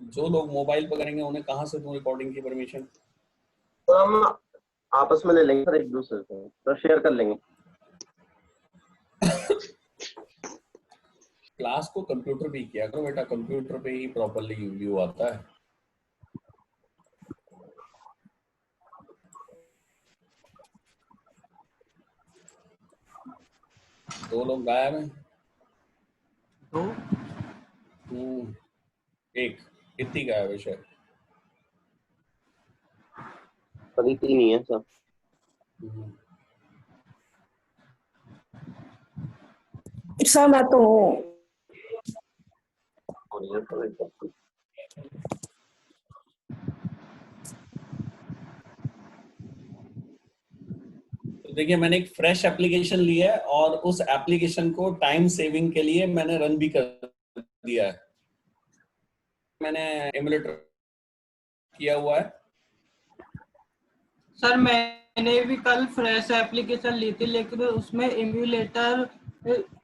जो लोग मोबाइल पर करेंगे उन्हें कहाँ से दूं रिकॉर्डिंग की परमिशन? तो हम आपस में ले लेंगे सर, एक दूसरे से तो शेयर कर लेंगे। क्लास को कंप्यूटर पे ही किया करो बेटा, कंप्यूटर पे ही प्रॉपर्ली व्यू आता है। दो लोग गायब हैं। दो एक कितनी गायब है शायद। सभी तीन ही है सब। सर मैं तो हूँ। तो देखिए मैंने एक फ्रेश एप्लीकेशन ली है और उस एप्लीकेशन को टाइम सेविंग के लिए मैंने रन भी कर दिया है। मैंने एमुलेटर किया हुआ है। सर मैंने भी कल फ्रेश एप्लीकेशन ली थी, लेकिन उसमें एमुलेटर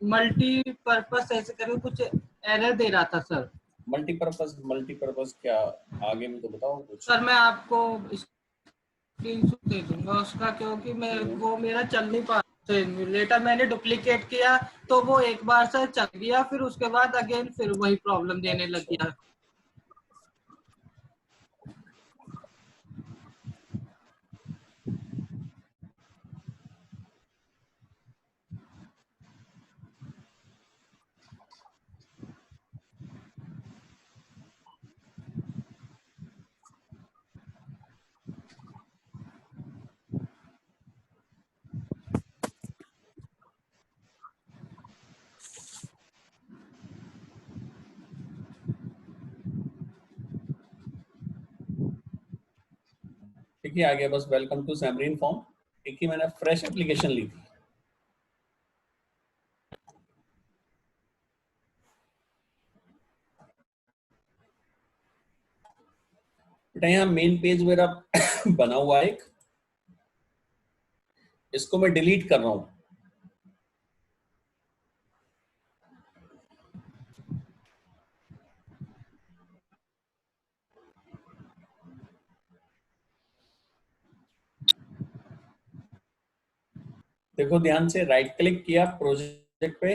मल्टीपर्पस ऐसे करके कुछ एरर दे रहा था सर। मल्टीपर्पस क्या, आगे में तो बताओ कुछ। सर मैं आपको स्क्रीनशॉट दे दूंगा उसका, क्योंकि वो मेरा चल नहीं पा रहा। एमुलेटर मैंने डुप्लीकेट किया तो वो एक बार से चल गया, फिर उसके बाद अगेन फिर वही प्रॉब्लम देने लग गया। देखिए आ गया बस, वेलकम टू सैमरीन फॉर्म। एक ही मैंने फ्रेश एप्लीकेशन ली थी। बेटा यहाँ मेन पेज मेरा बना हुआ है एक, इसको मैं डिलीट कर रहा हूं। देखो ध्यान से, राइट क्लिक किया प्रोजेक्ट पे,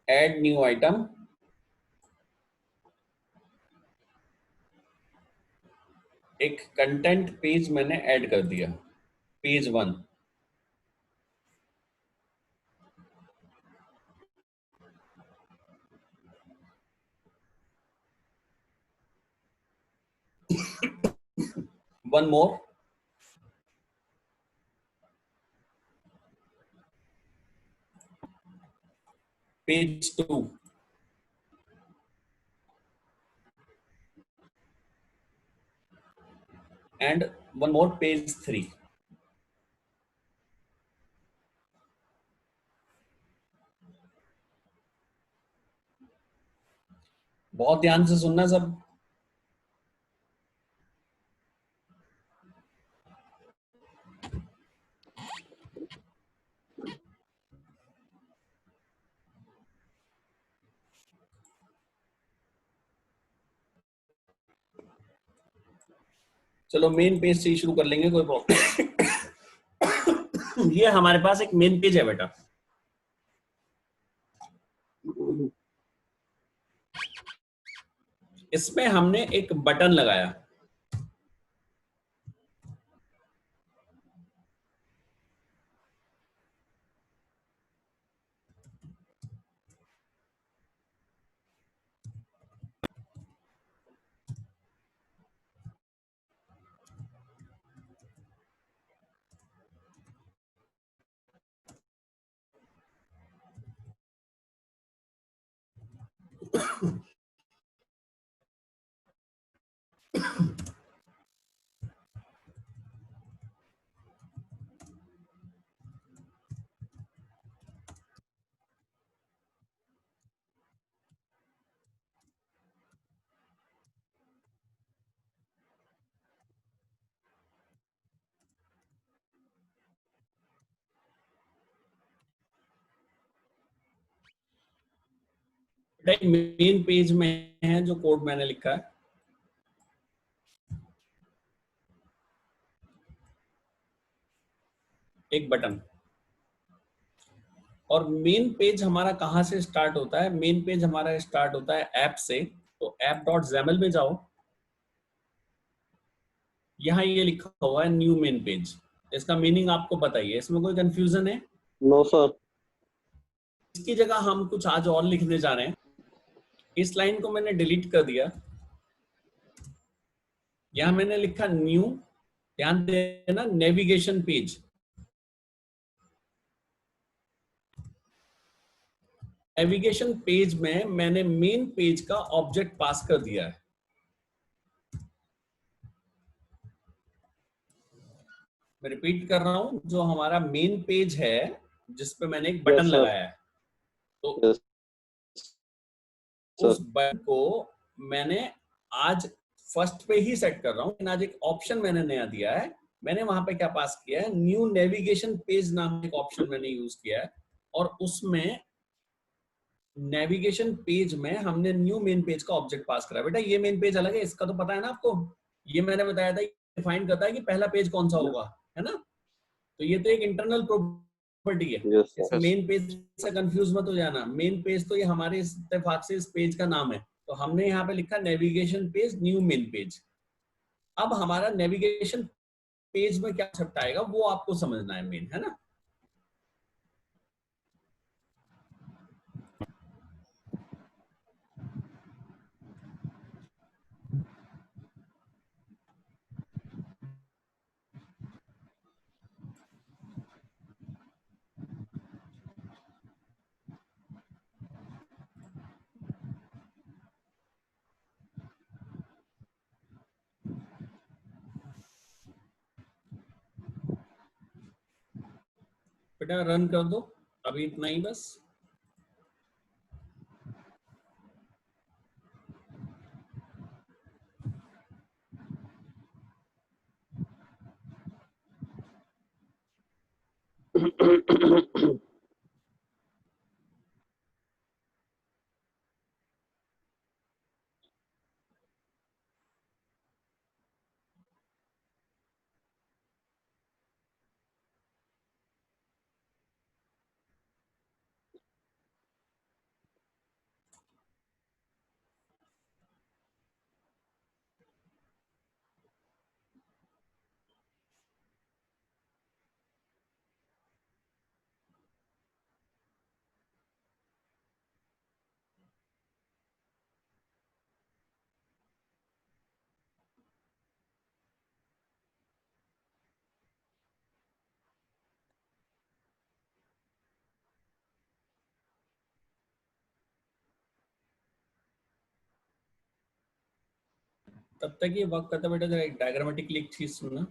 ऐड न्यू आइटम, एक कंटेंट पेज मैंने ऐड कर दिया, page 1। One more, page 2, and one more, page 3। बहुत ध्यान से सुनना सब। चलो मेन पेज से ही शुरू कर लेंगे, कोई प्रॉब्लम। ये हमारे पास एक मेन पेज है बेटा। इसमें हमने एक बटन लगाया, मेन पेज में है जो कोड मैंने लिखा है, एक बटन। और मेन पेज हमारा कहाँ से स्टार्ट होता है? मेन पेज हमारा स्टार्ट होता है ऐप से। तो app.xaml में जाओ, यहाँ ये लिखा हुआ है न्यू मेन पेज। इसका मीनिंग आपको बताइए, इसमें कोई कंफ्यूजन है? No sir. इसकी जगह हम कुछ आज और लिखने जा रहे हैं। इस लाइन को मैंने डिलीट कर दिया, यहां मैंने लिखा न्यू, ध्यान देना, नेविगेशन पेज। नेविगेशन पेज में मैंने मेन पेज का ऑब्जेक्ट पास कर दिया है। मैं रिपीट कर रहा हूं, जो हमारा मेन पेज है जिस पे मैंने एक बटन लगाया है, तो उस बटन को मैंने आज फर्स्ट पे ही सेट कर रहा हूं, लेकिन आज एक ऑप्शन मैंने नया दिया है। मैंने वहां पे क्या पास किया है? न्यू नेविगेशन पेज नाम का एक ऑप्शन मैंने यूज किया है, और उसमें नेविगेशन पेज में हमने न्यू मेन पेज का ऑब्जेक्ट पास करा। बेटा ये मेन पेज अलग है, इसका तो पता है ना आपको, ये मैंने बताया था, डिफाइन करता है कि पहला पेज कौन सा होगा, है ना? तो ये तो एक इंटरनल प्रॉपर्टी है। इस मेन पेज से कंफ्यूज मत हो जाना, मेन पेज तो ये हमारे इत्तेफाक से इस पेज का नाम है। तो हमने यहाँ पे लिखा navigation page new main page. अब हमारा नेविगेशन पेज में क्या छपटा आएगा वो आपको समझना है मेन, है ना? बेटा रन कर दो, अभी इतना ही बस। तब तक ये वर्क करता बेटा, जरा एक डायग्रामेटिकली एक चीज सुनना।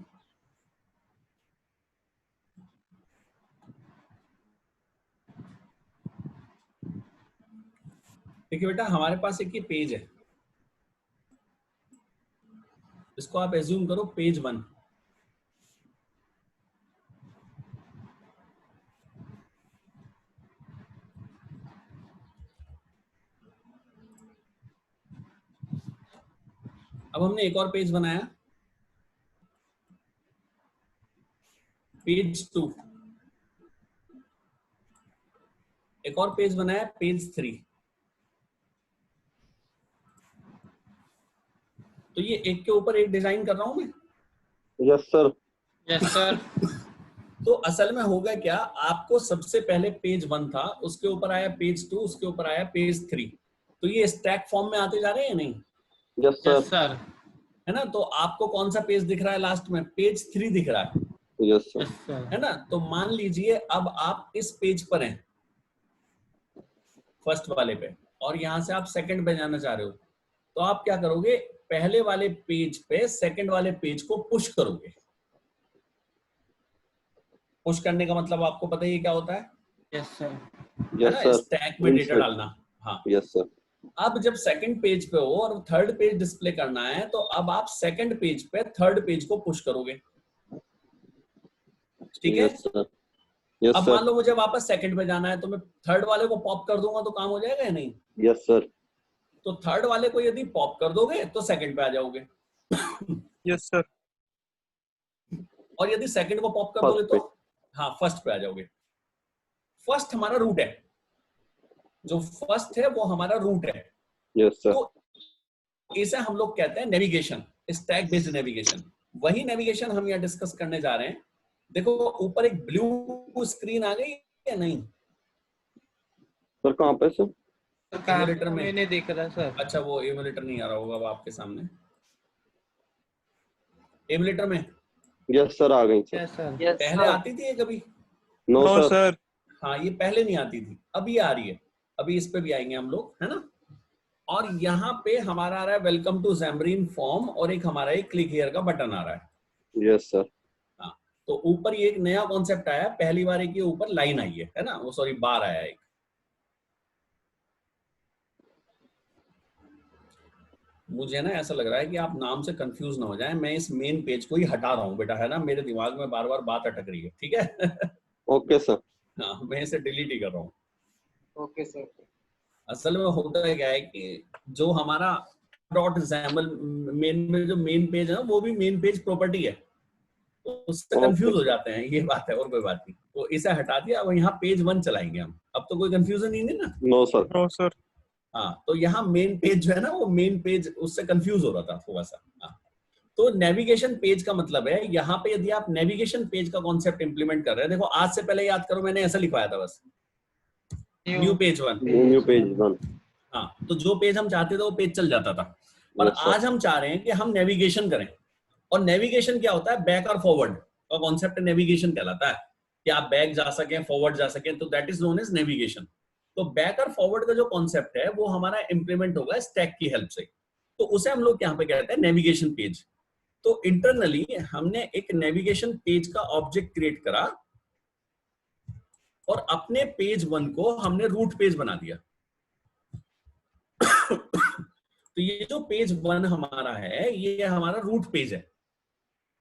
देखिए बेटा, हमारे पास एक ये पेज है, इसको आप एज्यूम करो पेज 1। अब हमने एक और पेज बनाया, पेज 2। एक और पेज बनाया, पेज 3। तो ये एक के ऊपर एक डिजाइन कर रहा हूं मैं। Yes sir. Yes sir. तो असल में होगा क्या, आपको सबसे पहले पेज 1 था, उसके ऊपर आया पेज 2, उसके ऊपर आया पेज 3। तो ये स्टैक फॉर्म में आते जा रहे हैं नहीं? Yes sir. है ना? तो आपको कौन सा पेज दिख रहा है लास्ट में? पेज 3 दिख रहा है। Yes sir. है ना? तो मान लीजिए अब आप इस पेज पर हैं, फर्स्ट वाले पे, और यहां से आप सेकंड पे जाना चाह रहे हो। तो आप क्या करोगे? पहले वाले पेज पे सेकंड वाले पेज को पुश करोगे। पुश करने का मतलब आपको पता ही क्या होता है? Yes sir. है ना? स्टैक में डेटा डालना। हाँ, यस सर। अब जब सेकंड पेज पे हो और थर्ड पेज डिस्प्ले करना है, तो अब आप सेकंड पेज पे थर्ड पेज को पुश करोगे। ठीक है? Yes sir. यस अब सर। मान लो मुझे वापस सेकंड पे जाना है, तो मैं थर्ड वाले को पॉप कर दूंगा तो काम हो जाएगा या नहीं? Yes sir. तो थर्ड वाले को यदि पॉप कर दोगे तो सेकंड पे आ जाओगे। Yes sir. और यदि सेकंड को पॉप कर फर्स्ट दोगे तो हाँ फर्स्ट पे आ जाओगे। फर्स्ट हमारा रूट है, जो फर्स्ट है वो हमारा रूट है। Yes sir. तो इसे हम लोग कहते हैं नेविगेशन, स्टैक बेस्ड नेविगेशन। वही नेविगेशन हम यहाँ डिस्कस करने जा रहे हैं। देखो ऊपर एक ब्लू स्क्रीन आ गई या नहीं? सर कहाँ पे सर? एमुलेटर में मैंने देख रहा सर। अच्छा वो एमुलेटर नहीं आ रहा होगा अब आपके सामने। एमुलेटर में यस सर, आ गई सर। Yes sir. पहले आती थी ये कभी? No no sir. सर। हाँ ये पहले नहीं आती थी, अभी आ रही है। अभी इस पे भी आएंगे हम लोग, है ना। और यहाँ पे हमारा आ रहा है वेलकम टू Xamarin फॉर्म, और एक हमारा एक क्लिक हियर का बटन आ रहा है। Yes sir. हाँ तो ऊपर ये एक नया कॉन्सेप्ट आया, पहली बार एक ये ऊपर लाइन आई है ना, वो सॉरी बार आया है एक। मुझे ना ऐसा लग रहा है कि आप नाम से कंफ्यूज ना हो जाएं। मैं इस मेन पेज को ही हटा रहा हूँ बेटा, है ना, मेरे दिमाग में बार बार बात अटक रही है, ठीक है। Okay sir. हाँ मैं इसे डिलीट ही कर रहा हूँ। Okay sir. असल में होता है क्या है कि जो हमारा डॉट XAML मेन में जो मेन पेज है वो भी मेन पेज प्रॉपर्टी है, तो उससे कंफ्यूज हो जाते हैं, ये बात है और कोई बात नहीं। तो इसे हटा दिया, अब यहाँ पेज 1 चलाएंगे हम। अब तो कोई कंफ्यूजन ही नहीं ना। No sir. No sir. हाँ तो यहाँ मेन पेज जो है ना, वो मेन पेज उससे कंफ्यूज हो रहा था थोड़ा सा। हाँ तो नेविगेशन पेज का मतलब है, यहाँ पे यदि आप नेविगेशन पेज का कॉन्सेप्ट इंप्लीमेंट कर रहे हैं, देखो आज से पहले याद करो मैंने ऐसा लिखवाया था बस, न्यू पेज 1। New page 1। हाँ तो जो पेज हम चाहते थे वो पेज चल जाता था। पर Yes, sir. आज हम चाह रहे हैं कि हम नेविगेशन करें। और नेविगेशन क्या होता है? बैक और फॉरवर्ड का कॉन्सेप्ट नेविगेशन कहलाता है, कि आप बैक जा सकें, फॉरवर्ड जा सकें, तो that is known as navigation. तो बैक और फॉरवर्ड का जो कॉन्सेप्ट है वो हमारा इंप्लीमेंट होगा स्टैक की हेल्प से, तो उसे हम लोग यहाँ पे कहते हैं नेविगेशन पेज। तो इंटरनली हमने एक नेविगेशन पेज का ऑब्जेक्ट क्रिएट करा और अपने पेज 1 को हमने रूट पेज बना दिया। तो ये जो पेज 1 हमारा है, ये हमारा रूट पेज है,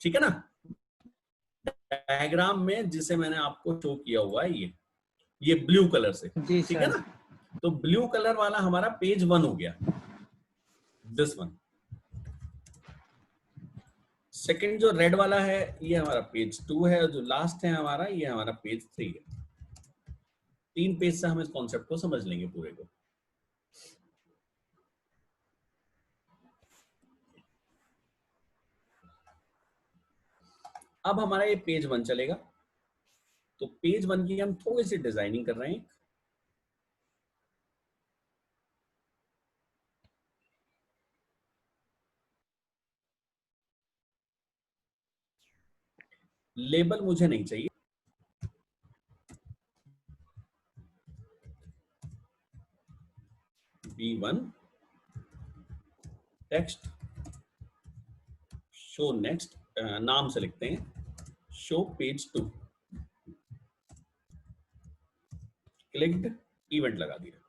ठीक है ना। डायग्राम में जिसे मैंने आपको शो किया हुआ है ये ब्लू कलर से, जी ठीक है सर। ना। तो ब्लू कलर वाला हमारा पेज 1 हो गया, दिस वन। सेकंड जो रेड वाला है ये हमारा पेज 2 है, और जो लास्ट है हमारा ये हमारा पेज 3 है। 3 पेज से हम इस कॉन्सेप्ट को समझ लेंगे पूरे को। अब हमारा ये पेज 1 चलेगा, तो पेज 1 की हम थोड़ी सी डिजाइनिंग कर रहे हैं। लेबल मुझे नहीं चाहिए, B1 टेक्स्ट शो नेक्स्ट, नाम से लिखते हैं शो पेज 2, क्लिक्ड, इवेंट लगा दिया।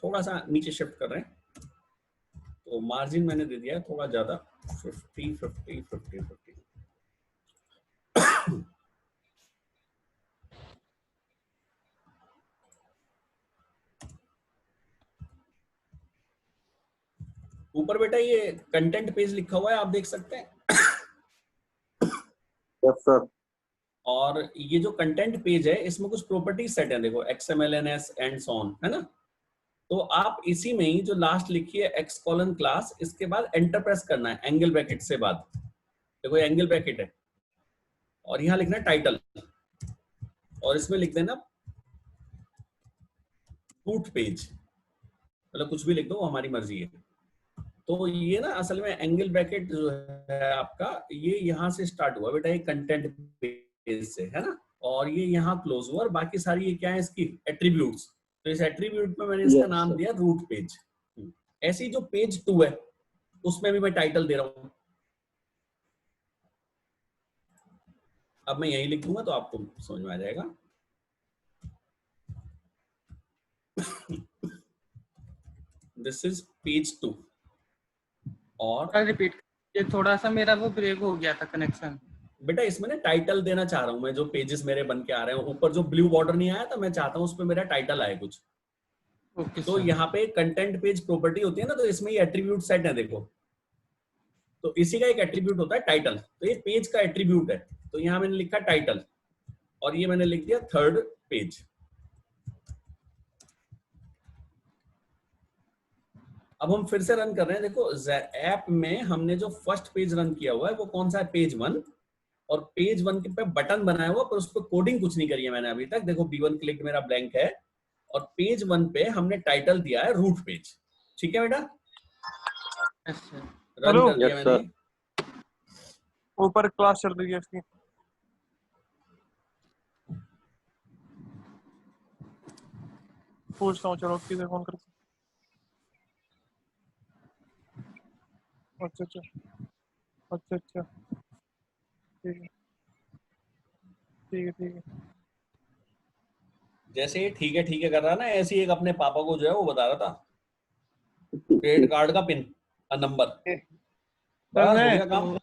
थोड़ा सा नीचे शिफ्ट कर रहे हैं, तो मार्जिन मैंने दे दिया है थोड़ा ज्यादा, 50 50 50 50। ऊपर बेटा ये कंटेंट पेज लिखा हुआ है, आप देख सकते हैं। Yes sir. और ये जो कंटेंट पेज है इसमें कुछ प्रॉपर्टीज सेट है, देखो XMLNS एंड सो ऑन, है ना। तो आप इसी में ही जो लास्ट लिखी है x: क्लास, इसके बाद एंटर प्रेस करना है एंगल ब्रैकेट से बाद। देखो एंगल ब्रैकेट है, और यहाँ लिखना है टाइटल, और इसमें लिख देना रूट पेज, मतलब कुछ भी लिख दो, वो हमारी मर्जी है। तो ये ना असल में एंगल ब्रैकेट जो है आपका, ये यहाँ से स्टार्ट हुआ बेटा, ये कंटेंट पेज से, है ना। और ये यहाँ क्लोज हुआ, और बाकी सारी ये क्या है इसकी एट्रीब्यूट्स। तो इस एट्रीब्यूट में मैंने इसका नाम दिया रूट पेज। ऐसी जो पेज 2 है उसमें भी मैं टाइटल दे रहा हूँ। अब मैं यही लिख दूंगा तो आपको समझ में आ जाएगा। This is page 2। और रिपीट, ये थोड़ा सा मेरा वो ब्रेक हो गया था कनेक्शन। बेटा इसमें ना टाइटल देना चाह रहा हूं मैं, जो पेजेस मेरे बन के आ रहे हैं ऊपर जो ब्लू बॉर्डर नहीं आया था, मैं चाहता हूं उस पर मेरा टाइटल आए कुछ। ओके तो सर। यहाँ पे कंटेंट पेज प्रॉपर्टी होती है ना, तो इसमें ये एट्रीब्यूट सेट है देखो, तो इसी का एक एट्रीब्यूट होता है टाइटल, तो ये पेज का एट्रीब्यूट है। तो यहाँ मैंने लिखा टाइटल और ये मैंने लिख दिया थर्ड पेज। अब हम फिर से रन कर रहे हैं, देखो ऐप में हमने जो फर्स्ट पेज रन किया हुआ है वो कौन सा है, पेज 1, और पेज 1 के पे बटन बनाया हुआ पर उस पर कोडिंग कुछ नहीं करी है मैंने अभी तक। देखो B1 क्लिक मेरा ब्लैंक है और पेज 1 पे हमने टाइटल दिया है रूट पेज। ठीक है बेटा, यस सर। Run hello. कर दिया Yes, मैंने। ऊपर क्लास चल रही है इसकी। पूछता हूँ, चलो किसे फोन करके। अच्छा अच्छा अच्छा अच्छा, ठीक है ठीक है ठीक है। जैसे ये ठीक है कर रहा है ना, ऐसे ही एक अपने पापा को जो है वो बता रहा था क्रेडिट कार्ड का पिन नंबर, सर बस हो मैं गया काम।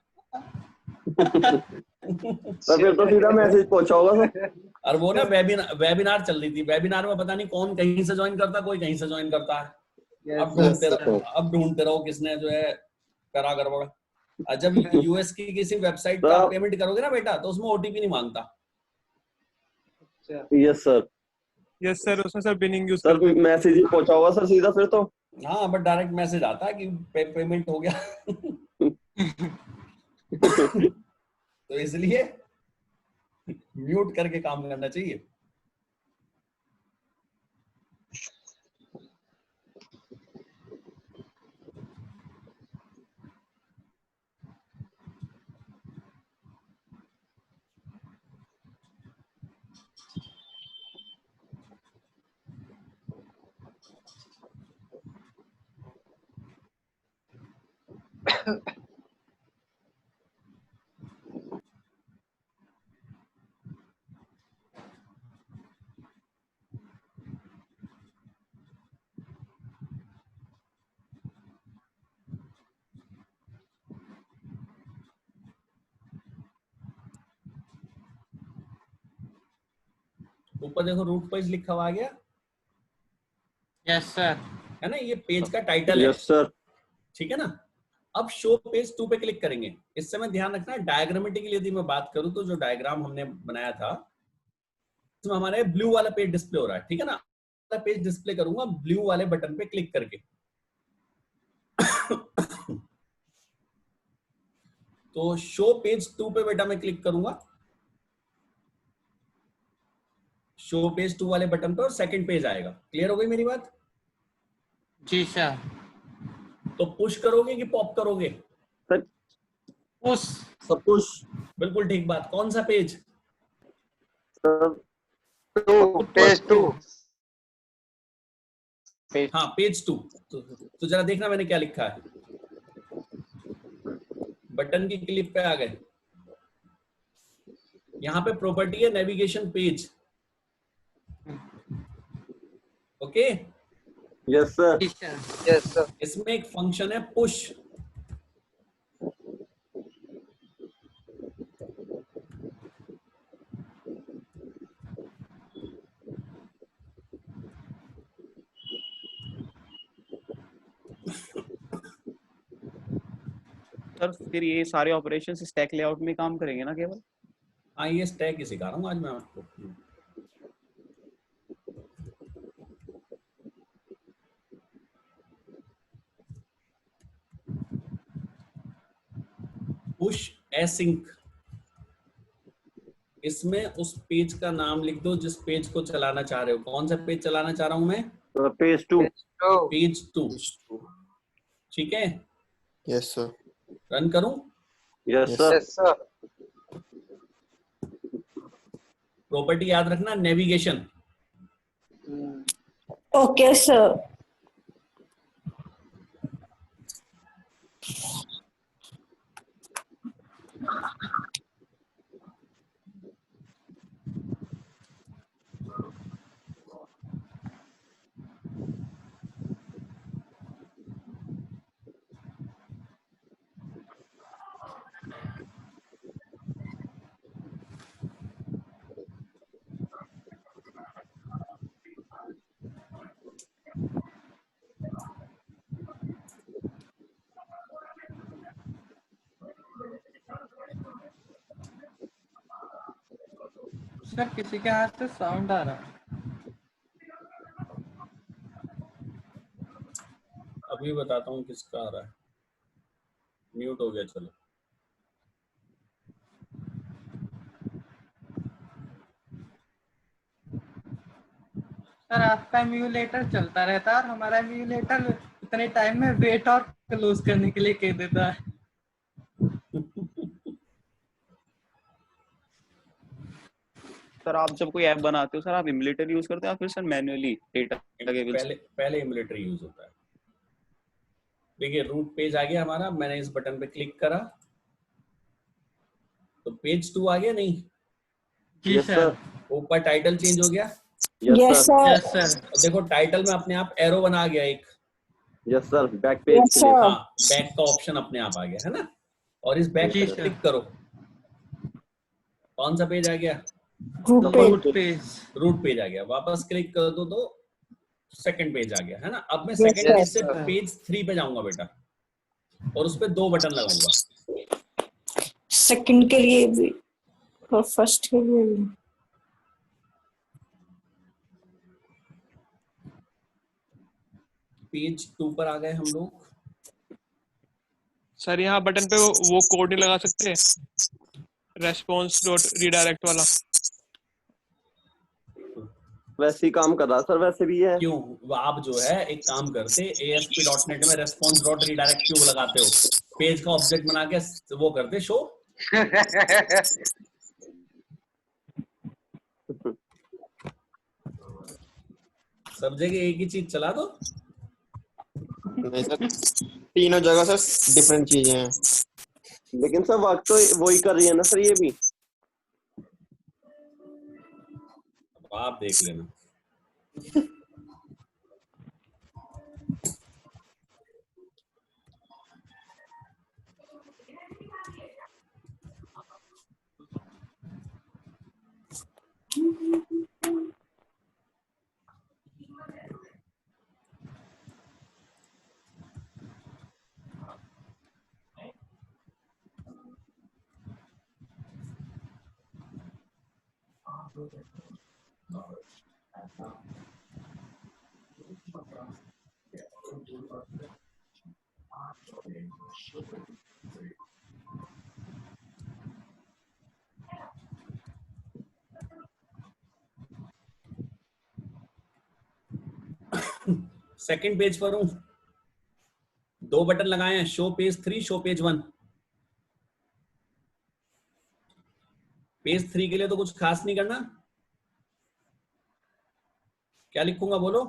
तो फिर तो सीधा मैसेज पहुंचा होगा सर। और वो ना वेबिनार चल रही थी, वेबिनार में पता नहीं कौन कहीं से ज्वाइन करता, कोई कहीं से ज्वाइन करता है। अब ढूंढते रहो किसने जो है करा गड़बड़। जब यूएस की किसी वेबसाइट पे आप सर पेमेंट करोगे ना बेटा, तो उसमें ओटीपी नहीं मांगता। यस सर, यस सर, उसमें सर बिनिंग यूज सर करते हैं। मैसेज ही पहुंचा होगा सर सीधा फिर तो। हाँ बट डायरेक्ट मैसेज आता है कि पेमेंट हो गया। तो इसलिए म्यूट करके काम करना चाहिए। ऊपर देखो रूट पेज लिखा हुआ आ गया यस सर। है ना, ये पेज का टाइटल है। Yes sir. ठीक है ना। अब शो पेज 2 पे क्लिक करेंगे। इस समय ध्यान रखना, डायग्रामेटिकली यदि मैं बात करूं तो जो डायग्राम हमने बनाया था इसमें हमारे ब्लू वाला पेज डिस्प्ले हो रहा है। ठीक है ना, पेज डिस्प्ले करूंगा ब्लू वाले बटन पे क्लिक करके। तो शो पेज 2 पे बेटा मैं क्लिक करूंगा, शो पेज 2 वाले बटन पे, और सेकंड पेज आएगा। क्लियर हो गई मेरी बात? जी सर। तो पुश करोगे कि पॉप करोगे? सर उस सब कुछ। बिल्कुल ठीक बात। कौन सा पेज? Sir page two. हाँ पेज 2। तो जरा देखना मैंने क्या लिखा है। बटन की क्लिप पे आ गए। यहाँ पे प्रॉपर्टी है navigation page. Okay, yes sir. जी सर। इसमें एक फंक्शन है पुश। सर फिर ये सारे ऑपरेशन स्टैक लेआउट में काम करेंगे ना केवल? हाँ ये स्टैक ही सिखा रहा हूँ आज मैं आपको। पुश एसिंक, इसमें उस पेज का नाम लिख दो जिस पेज को चलाना चाह रहे हो। कौन सा पेज चलाना चाह रहा हूं मैं? पेज 2। पेज 2। ठीक है, यस सर। रन करूं? Yes sir. प्रॉपर्टी याद रखना, नेविगेशन। Okay sir. सर किसी के हाथ से साउंड आ रहा है। अभी बताता हूँ किसका आ रहा है। म्यूट हो गया, चलो। सर आपका एम्यूलेटर चलता रहता है और हमारा एम्यूलेटर इतने टाइम में वेट और क्लोज करने के लिए कह देता है। सर आप जब कोई ऐप बनाते हो सर, आप इमुलेटर यूज करते हो या फिर सर मैन्युअली डेटा केबल्स? पहले इमुलेटर यूज होता है। देखिए रूट पेज आ गया हमारा, मैंने इस बटन पे क्लिक करा तो पेज 2 आ गया। नहीं, जी यस सर। सर। ऊपर टाइटल चेंज हो गया yes yes sir. Sir. Yes sir. और देखो टाइटल में अपने आप एरो बना गया एक। Yes sir, back page yes के लिए। सर। हाँ, बैक का ऑप्शन अपने आप आ गया है ना। और इस बैक जी पे सर। क्लिक करो, कौन सा पेज आ गया? ग्रुप पे। Route page. रूट पेज आ गया। वापस क्लिक कर दो तो सेकंड पेज आ गया है ना। अब मैं Yes, सेकंड sir. पेज से पेज 3 पे जाऊंगा बेटा, और उस पे 2 बटन लगाऊंगा। सेकंड के लिए भी और फर्स्ट के लिए भी। पेज 2 पर आ गए हम लोग। सर यहाँ बटन पे वो कोड नहीं लगा सकते, रेस्पॉन्स डॉट रीडायरेक्ट वाला? वैसे ही काम कर रहा सर, वैसे भी है। क्यों? आप जो है एक काम करते, ASP.NET में रेस्पॉन्स डॉट रीडायरेक्ट क्यों लगाते हो? पेज का ऑब्जेक्ट बना के वो करते शो। सब जगह एक ही चीज चला दो। नहीं सर, तीनों जगह सर डिफरेंट चीजें हैं। लेकिन सर वर्क तो वही कर रही है ना सर, ये भी। आप देख लेना। सेकंड पेज पर हूं, 2 बटन लगाए हैं, show page 3, show page 1। Page 3 के लिए तो कुछ खास नहीं करना। क्या लिखूंगा बोलो?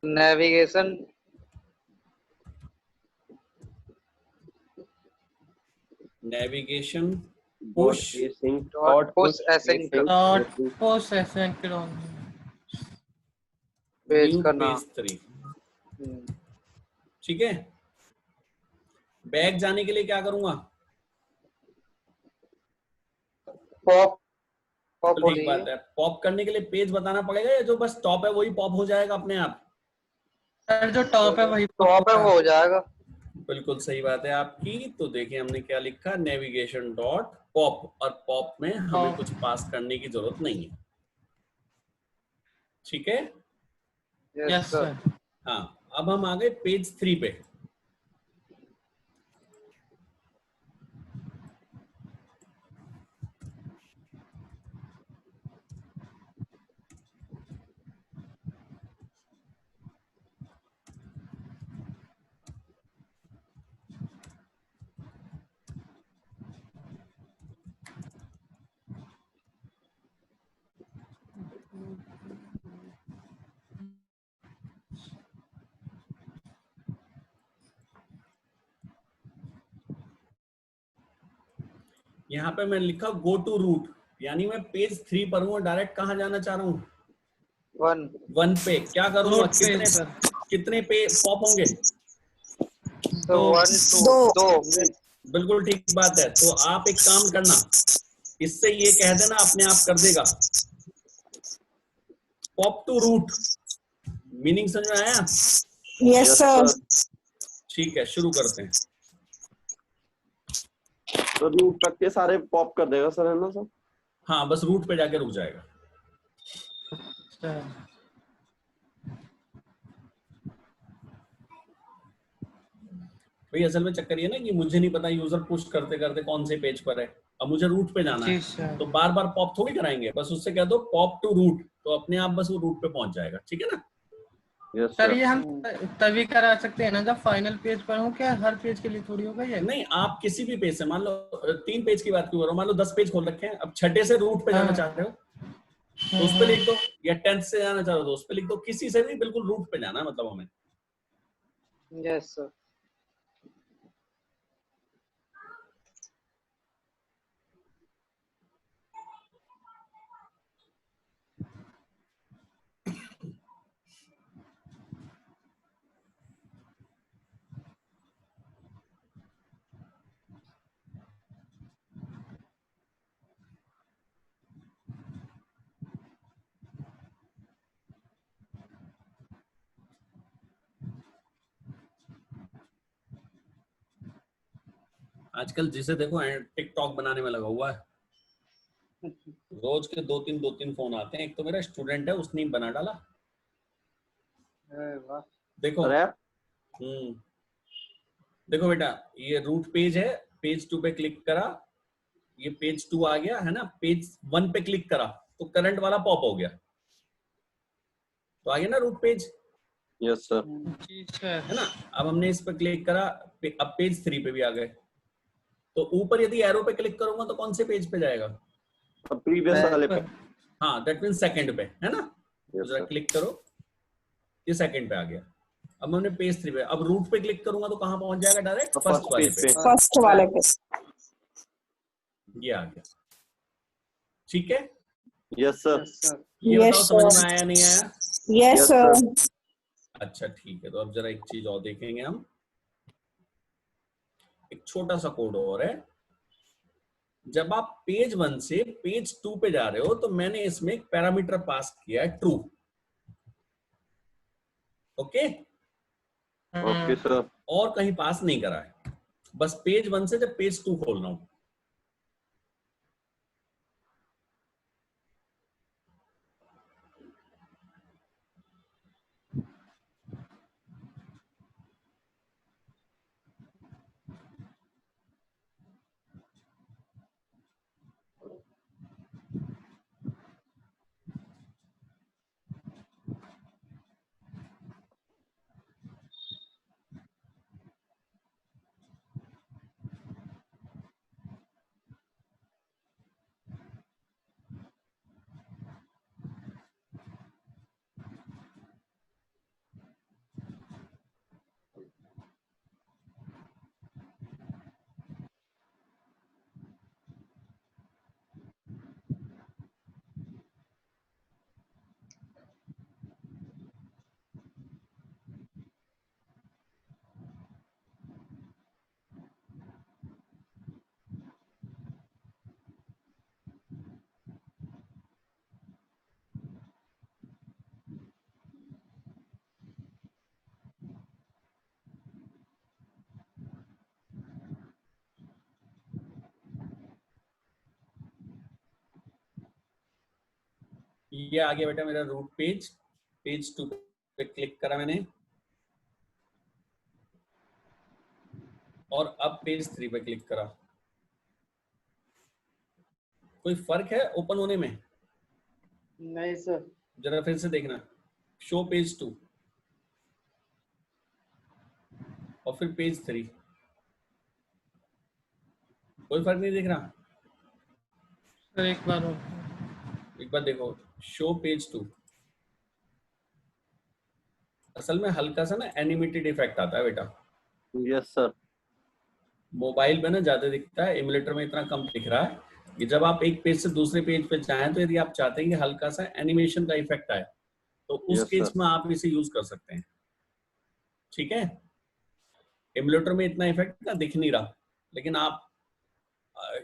Navigation navigation push dot push एसेंट डॉट पुश एसेंट पेज न्यू का नाम। पेज 3। ठीक है। बैक जाने के लिए क्या करूंगा? पॉप पॉप तो ठीक बात है, पॉप करने के लिए पेज बताना पड़ेगा या जो बस टॉप है वही पॉप हो जाएगा अपने आप? सर जो टॉप है वही टॉप है वो हो जाएगा। बिल्कुल सही बात है आपकी। तो देखिए हमने क्या लिखा, नेविगेशन डॉट पॉप, और पॉप में हमें कुछ पास करने की जरूरत नहीं है। ठीक है। Yes sir. हाँ, अब हम आ गए पेज 3 पे। यहाँ पे मैंने लिखा गो टू रूट, यानी मैं पेज 3 पर हूँ और डायरेक्ट कहाँ जाना चाह रहा हूँ? 1 पे। क्या करूंगा? कितने पे पॉप होंगे? तो 1 2 बिल्कुल ठीक बात है। तो आप एक काम करना, इससे ये कह देना, अपने आप कर देगा। पॉप टू रूट, मीनिंग समझ में आया? Yes sir. ठीक है, शुरू करते हैं। तो रूट तक के सारे पॉप कर देगा सर, है ना सर? हाँ बस रूट पे जाके रुक जाएगा। अच्छा भाई असल में चक्कर ये ना कि मुझे नहीं पता यूजर पुश करते करते कौन से पेज पर है, अब मुझे रूट पे जाना जी है सर। तो बार बार पॉप थोड़ी कराएंगे, बस उससे कह दो पॉप टू रूट, तो अपने आप बस वो रूट पे पहुंच जाएगा। ठीक है ना? Yes sir sir. ये हम तभी करा सकते हैं ना जब फाइनल पेज पर हो, क्या हर पेज के लिए थोड़ी होगा ये? नहीं, आप किसी भी पेज से, मान लो 3 पेज की बात क्यों कर रहा हूँ, मान लो 10 पेज खोल रखे हैं, अब छठे से रूट पे जाना हाँ। चाह रहे हो तो उस पे लिख दो, या 10th से जाना चाह रहे हो तो उस पे लिख दो, किसी से भी बिल्कुल रूट पे जाना है मतलब हमें। Yes sir. आजकल जिसे देखो टिकटॉक बनाने में लगा हुआ है, रोज के 2-3 फोन आते हैं। एक तो मेरा स्टूडेंट है, उसने बना डाला, वाह। देखो। अरे देखो बेटा, ये रूट पेज है, पेज 2 पे क्लिक करा, ये पेज 2 आ गया है ना, पेज 1 पे क्लिक करा तो करंट वाला पॉप हो गया, तो आ गया ना रूट पेज, यस सर। जी सर। है ना? अब हमने इस पे क्लिक करा, अब पेज 3 पे भी आ गए, तो ऊपर यदि एरो पे क्लिक करूंगा तो कौन से पेज पे जाएगा? अब प्रीवियस वाले पे। हाँ, दैट मीन सेकंड पे, है ना? यस जरा सर। क्लिक करो, ये सेकंड पे आ गया। अब हमने पेज 3 पे, अब रूट पे क्लिक करूंगा तो कहां पहुंच जाएगा? डायरेक्ट फर्स्ट वाले पेज पे, पे। फर्स्ट वाले पे। ये आ गया। ठीक है? Yes sir. Yes sir. ये Yes, बताओ समझ sir. में आया नहीं आया? Yes, Yes, sir. sir. अच्छा ठीक है, तो अब जरा एक चीज और देखेंगे हम, एक छोटा सा कोड और है। जब आप पेज 1 से पेज 2 पे जा रहे हो तो मैंने इसमें एक पैरामीटर पास किया है ट्रू। ओके? Okay sir. और कहीं पास नहीं करा है, बस पेज 1 से जब पेज 2 खोल रहा हूं। ये आ गया बेटा मेरा रूट पेज, पेज 2 पे क्लिक करा मैंने, और अब पेज 3 पे क्लिक करा। कोई फर्क है ओपन होने में? नहीं सर। जरा फिर से देखना, शो पेज 2 और फिर पेज 3, कोई फर्क नहीं दिख रहा? सर एक बार और। एक बार देखो, शो पेज 2, असल में हल्का सा ना एनिमेटेड इफेक्ट आता है बेटा। Yes sir. मोबाइल पे ना ज्यादा दिखता है, एमुलेटर में इतना कम दिख रहा है कि जब आप एक पेज से दूसरे पेज पे जाएं तो यदि आप चाहते हैं कि हल्का सा एनिमेशन का इफेक्ट आए तो उस Yes, केस sir. में आप इसे यूज कर सकते हैं। ठीक है? एमुलेटर में इतना इफेक्ट ना दिख नहीं रहा, लेकिन आप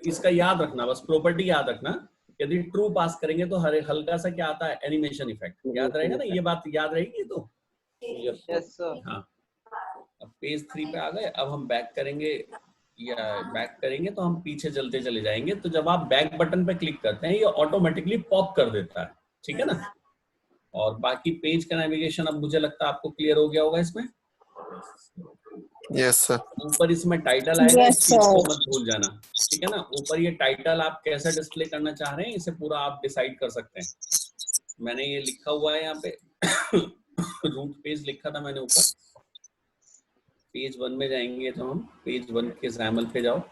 इसका याद रखना, बस प्रॉपर्टी याद रखना, यदि ट्रू पास करेंगे तो हर हल्का सा क्या आता है? Animation effect. याद रहेगा ना, ये बात याद रहेगी तो? Yes yes sir. हाँ। अब पेज 3 पे आ गए, अब हम बैक करेंगे या बैक करेंगे तो हम पीछे चलते चले जाएंगे। तो जब आप बैक बटन पे क्लिक करते हैं ये ऑटोमेटिकली पॉप कर देता है, ठीक है ना। और बाकी पेज का नेविगेशन अब मुझे लगता है आपको क्लियर हो गया होगा इसमें। Yes sir. ऊपर इसमें टाइटल आएगा, Yes, इस चीज को sir. मत भूल जाना, ठीक है ना। ऊपर ये टाइटल आप कैसा डिस्प्ले करना चाह रहे हैं इसे पूरा आप डिसाइड कर सकते हैं। मैंने ये लिखा हुआ है यहाँ पे रूट पेज लिखा था मैंने ऊपर। पेज 1 में जाएंगे तो हम पेज 1 के XAML पे जाओ,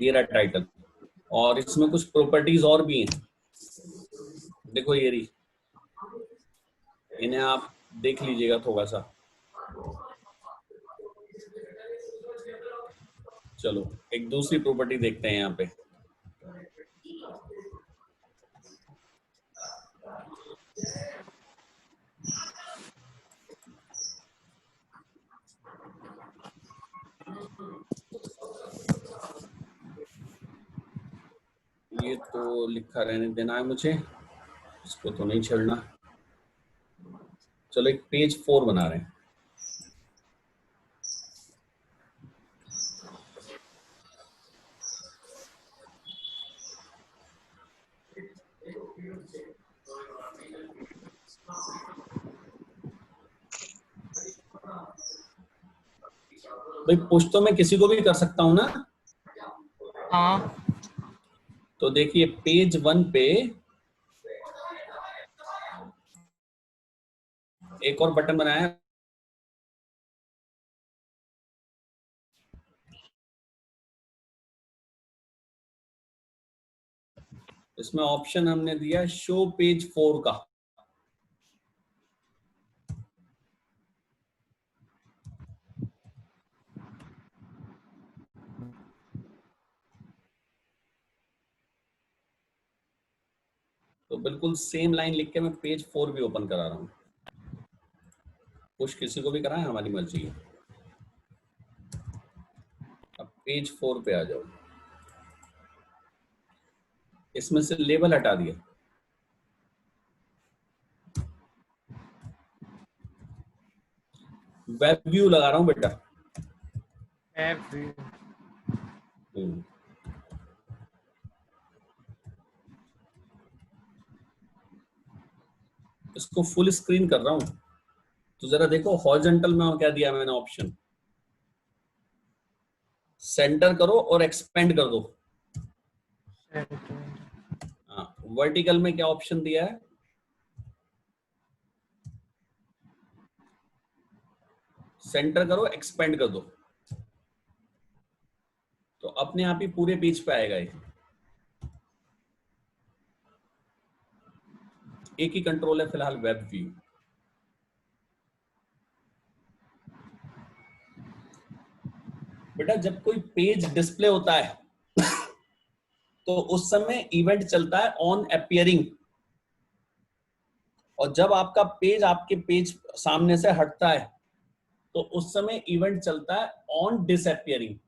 ये रहा टाइटल। और इसमें कुछ प्रॉपर्टीज और भी हैं, देखो ये रही, इन्हें आप देख लीजिएगा थोड़ा सा। चलो एक दूसरी प्रॉपर्टी देखते हैं यहाँ पे। ये तो लिखा रहने देना है मुझे, इसको तो नहीं छेड़ना। चलो एक पेज 4 बना रहे हैं। भाई पुश तो मैं किसी को भी कर सकता हूं ना। हाँ तो देखिए पेज 1 पे एक और बटन बनाया है, इसमें ऑप्शन हमने दिया शो पेज 4 का। तो बिल्कुल सेम लाइन लिख के मैं पेज 4 भी ओपन करा रहा हूं। पुश किसी को भी कराएं, हमारी मर्जी है। अब पेज 4 पे आ जाओ, इसमें से लेबल हटा दिया, वेब व्यू लगा रहा हूं बेटा। हम्म। इसको फुल स्क्रीन कर रहा हूं, तो जरा देखो हॉरिजॉन्टल में क्या दिया मैंने ऑप्शन, सेंटर करो और एक्सपेंड कर दो। हाँ, वर्टिकल में क्या ऑप्शन दिया है, सेंटर करो एक्सपेंड कर दो। तो अपने आप ही पूरे पेज पे आएगा ये। एक ही कंट्रोल है फिलहाल, वेब व्यू। बेटा जब कोई पेज डिस्प्ले होता है तो उस समय इवेंट चलता है ऑन अपीयरिंग, और जब आपका पेज आपके पेज सामने से हटता है तो उस समय इवेंट चलता है ऑन डिसअपीयरिंग।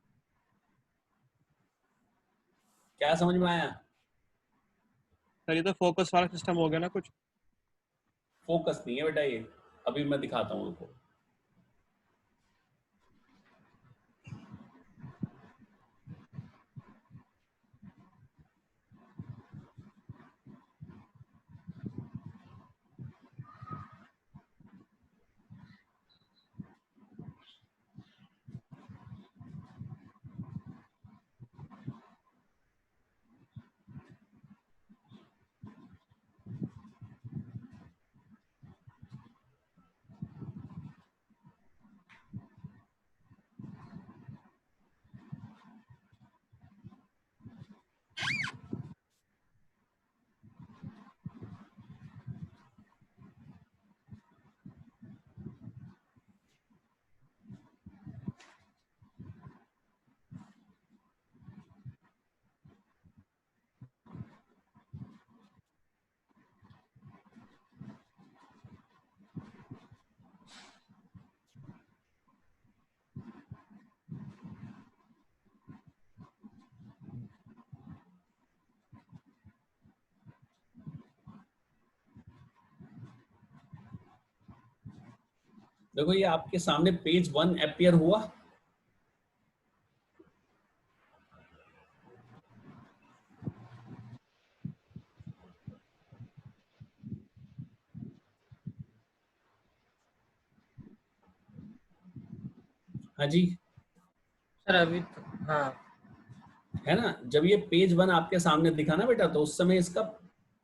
क्या समझ में आया? सर ये तो फोकस वाला सिस्टम हो गया ना कुछ। फोकस नहीं है बेटा ये, अभी मैं दिखाता हूं उनको। देखो ये आपके सामने पेज 1 अपीयर हुआ, हाँ जी, सर अभी तो हाँ है ना। जब ये पेज 1 आपके सामने दिखा ना बेटा, तो उस समय इसका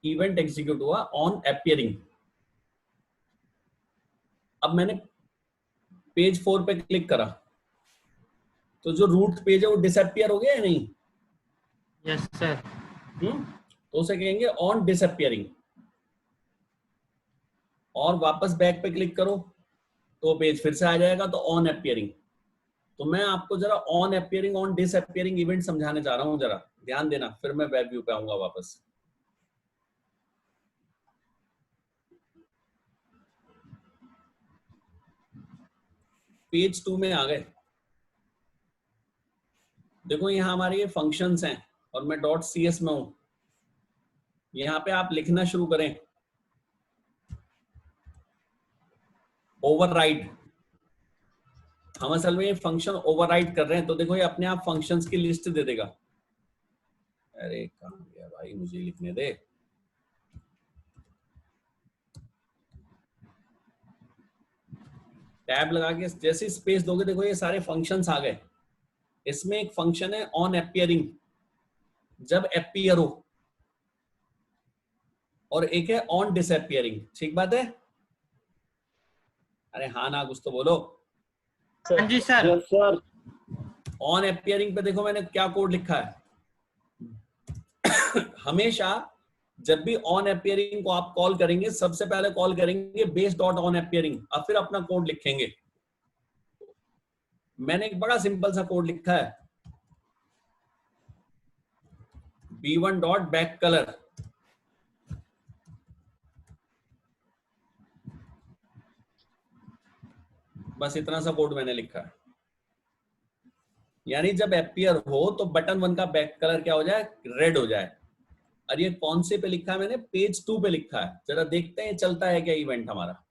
इवेंट एग्जीक्यूट हुआ ऑन अपियरिंग। अब मैंने पेज 4 पे क्लिक करा, तो जो रूट पेज है वो डिसअपियर हो गया या नहीं? Yes sir. तो उसे कहेंगे ऑन डिसअपियरिंग। और वापस बैक पे क्लिक करो तो पेज फिर से आ जाएगा, तो ऑन अपियरिंग। तो मैं आपको जरा on appearing on disappearing event समझाने जा रहा हूं, जरा ध्यान देना, फिर मैं वेब व्यू पे आऊंगा वापस। पेज 2 में आ गए। देखो यहाँ हमारे ये फंक्शंस हैं और मैं .cs में हूं। यहाँ पे आप लिखना शुरू करें ओवरराइड। हम असल में ये फंक्शन ओवरराइड कर रहे हैं, तो देखो ये अपने आप फंक्शंस की लिस्ट दे देगा। अरे कहाँ गया भाई, मुझे लिखने दे। टैब लगा के जैसे स्पेस दोगे, देखो ये सारे फंक्शंस आ गए। इसमें एक फंक्शन है ऑन अपियरिंग, जब अपीयर हो, और एक है ऑन डिसअपियरिंग। ठीक बात है? अरे हाँ ना, कुछ तो बोलो। हाँ जी sir. Yes sir. On appearing पे देखो मैंने क्या कोड लिखा है। हमेशा जब भी ऑन अपियरिंग को आप कॉल करेंगे, सबसे पहले कॉल करेंगे बेस डॉट ऑन अपियरिंग, और फिर अपना कोड लिखेंगे। मैंने एक बड़ा सिंपल सा कोड लिखा है, b1 डॉट बैक कलर। बस इतना सा कोड मैंने लिखा है। यानी जब अपीयर हो तो बटन 1 का बैक कलर क्या हो जाए? रेड हो जाए। और ये कौन से पे लिखा है मैंने? पेज 2 पे लिखा है। जरा देखते हैं चलता है क्या इवेंट हमारा।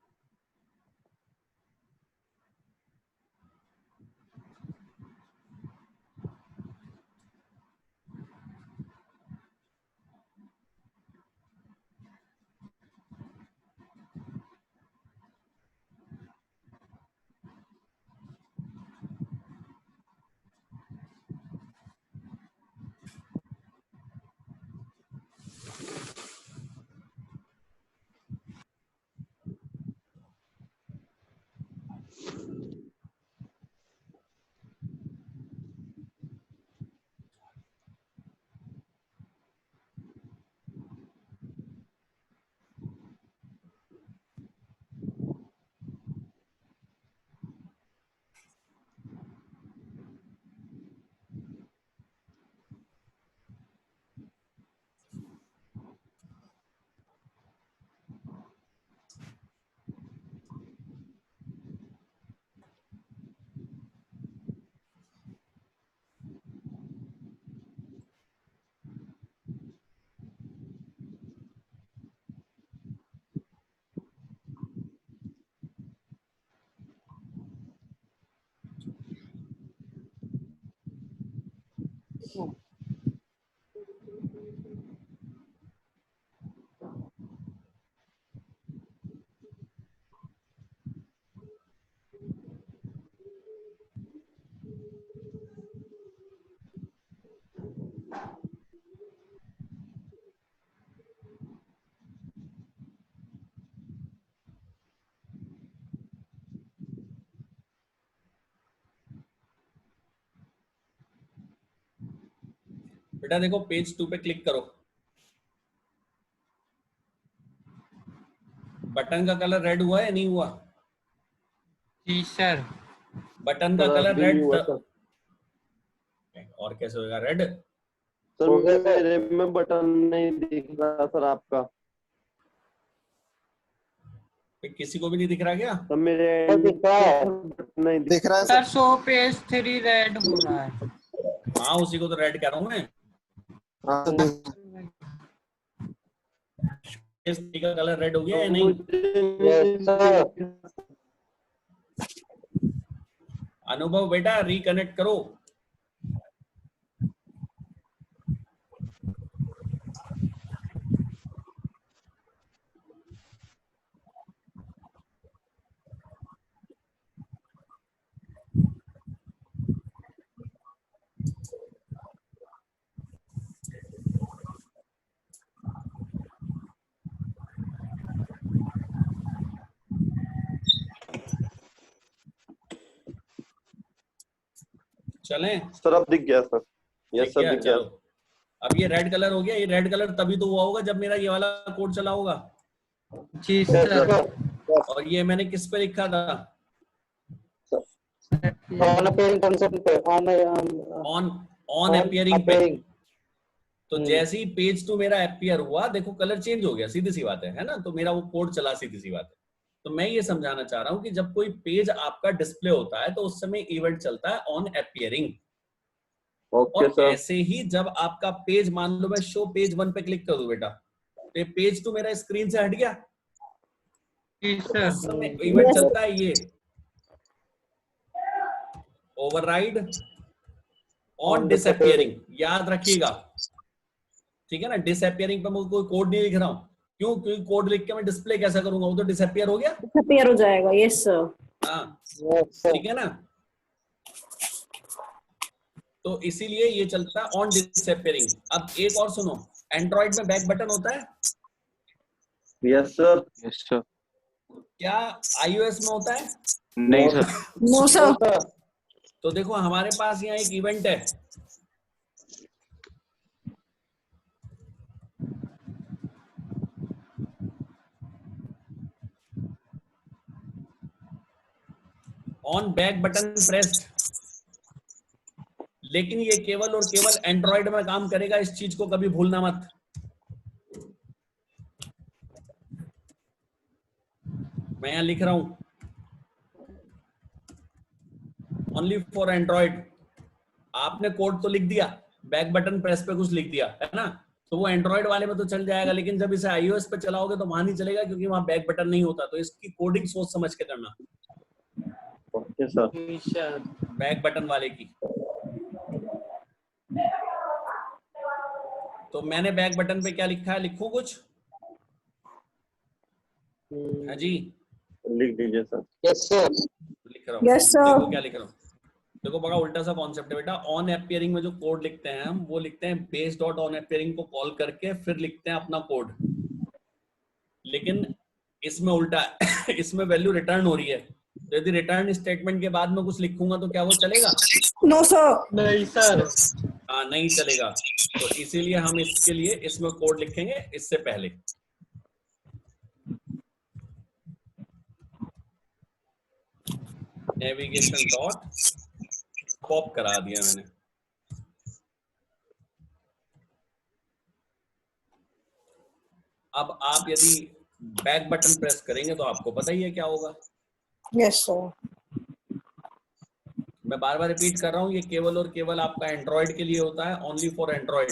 बेटा देखो पेज 2 पे क्लिक करो। बटन का कलर रेड हुआ है नहीं हुआ? जी सर। बटन का सर कलर अभी नहीं रेड। हुआ सर। और कैसे होगा रेड? सर हो गया सर। मेरे में बटन नहीं दिख रहा सर आपका। किसी को भी नहीं दिख रहा क्या? सर मेरे सर दिख रहा है। बटन नहीं दिख रहा है sir sir. Show page 3 red हो रहा है। हाँ उसी को तो रेड कह रहा हूँ मैं। हाँ तो पेज 3 का कलर रेड हो गया या तो नहीं? Yes sir. अनुभव बेटा रिकनेक्ट करो। चलें? सर अब दिख गया सर। यस दिख सर गया? दिख गया। चलो, अब ये रेड कलर हो गया। ये रेड कलर तभी तो हुआ होगा जब मेरा ये वाला कोड चला होगा। जी यस सर। सर। और ये मैंने किस पे लिखा था? ऑन अपीयरिंग कंसेप्ट पे ऑन अपीयरिंग पे। अपीयरिंग। तो जैसे ही पेज 2 मेरा अपीयर हुआ, देखो कलर चेंज हो गया, सीधी सी बात है ना? तो मेरा वो कोड चला, सीधी सी बात है। तो मैं ये समझाना चाह रहा हूं कि जब कोई पेज आपका डिस्प्ले होता है तो उस समय इवेंट चलता है ऑन अपीयरिंग। ओके और सर। ऐसे ही जब आपका पेज, मान लो मैं शो पेज 1 पे क्लिक कर दूं बेटा, तो ये पेज 2 मेरा स्क्रीन से हट गया, जी तो सर। उस समय इवेंट चलता है ये ओवरराइड ऑन डिसअपियरिंग। याद रखिएगा, ठीक है ना? डिसअपियरिंग पे मुझे कोई कोड नहीं लिख रहा हूं। क्यों? क्योंकि कोड लिख के मैं डिस्प्ले कैसा करूंगा? वो तो डिसअपियर हो गया। डिसअपियर हो जाएगा। Yes sir. हाँ, यस सर। ठीक है ना? तो इसीलिए ये चलता है ऑन डिसअपियरिंग। अब एक और सुनो, एंड्रॉइड में बैक बटन होता है यस सर। Yes sir. क्या? आईओएस में होता है? नहीं सर। No sir. तो देखो हमारे पास यहाँ एक इवेंट है, ऑन बैक बटन प्रेस्ड, लेकिन ये केवल और केवल एंड्रॉइड में काम करेगा। इस चीज को कभी भूलना मत। मैं यहां लिख रहा हूं ओनली फॉर एंड्रॉइड। आपने कोड तो लिख दिया, बैक बटन प्रेस पे कुछ लिख दिया है ना, तो वो एंड्रॉइड वाले में तो चल जाएगा, लेकिन जब इसे आईओएस पे चलाओगे तो वहां नहीं चलेगा, क्योंकि वहां बैक बटन नहीं होता। तो इसकी कोडिंग सोच समझ के करना, ओके सर। जी सर। बैक बटन वाले की। तो मैंने बैक बटन पे क्या लिखा है, लिखूं कुछ? हाँ जी, लिख दीजिए सर। Yes sir. लिख रहा हूँ। Yes sir. देखो क्या लिख रहा हूँ। देखो बड़ा उल्टा सा कॉन्सेप्ट है बेटा। ऑन अपीयरिंग में जो कोड लिखते हैं हम, वो लिखते हैं बेस डॉट ऑन अपीयरिंग को कॉल करके फिर लिखते हैं अपना कोड। लेकिन इसमें उल्टा है इसमें वैल्यू रिटर्न हो रही है, तो यदि रिटर्न स्टेटमेंट के बाद में कुछ लिखूंगा तो क्या वो चलेगा? No sir. नहीं सर। हाँ, नहीं चलेगा। तो इसीलिए हम इसके लिए इसमें कोड लिखेंगे इससे पहले। नेविगेशन डॉट पॉप करा दिया मैंने। अब आप यदि बैक बटन प्रेस करेंगे तो आपको पता ही है क्या होगा। Yes sir. मैं बार बार रिपीट कर रहा हूं, ये केवल और केवल आपका एंड्रॉइड के लिए होता है, ओनली फॉर एंड्रॉइड।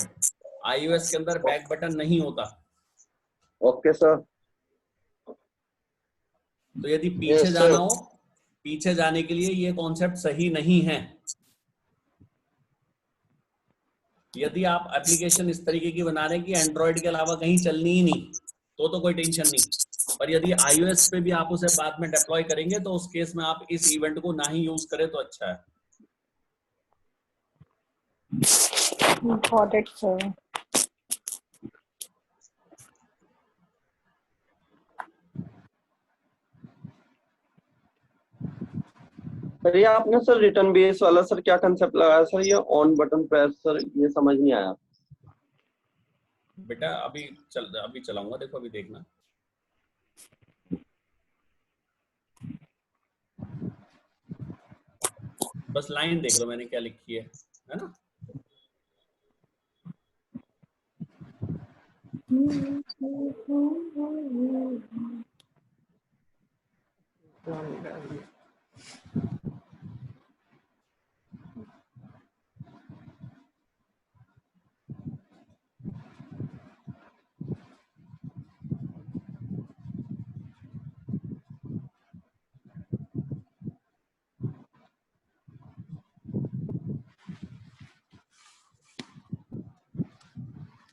आईओएस के अंदर बैक बटन नहीं होता। Okay sir. तो यदि पीछे जाना हो, पीछे जाने के लिए ये कॉन्सेप्ट सही नहीं है। यदि आप एप्लीकेशन इस तरीके की बना रहे हैं कि एंड्रॉइड के अलावा कहीं चलनी ही नहीं, तो कोई टेंशन नहीं। पर यदि आईओएस पे भी आप उसे बाद में डिप्लॉय करेंगे तो उस केस में आप इस इवेंट को ना ही यूज करें तो अच्छा है। Got it, sir. सर ये आपने सर रिटर्न बेस वाला सर क्या कंसेप्ट लगाया सर? ये ऑन बटन प्रेस सर, ये समझ नहीं आया बेटा अभी चलाऊंगा, देखो अभी देखना। बस लाइन देख लो मैंने क्या लिखी है ना?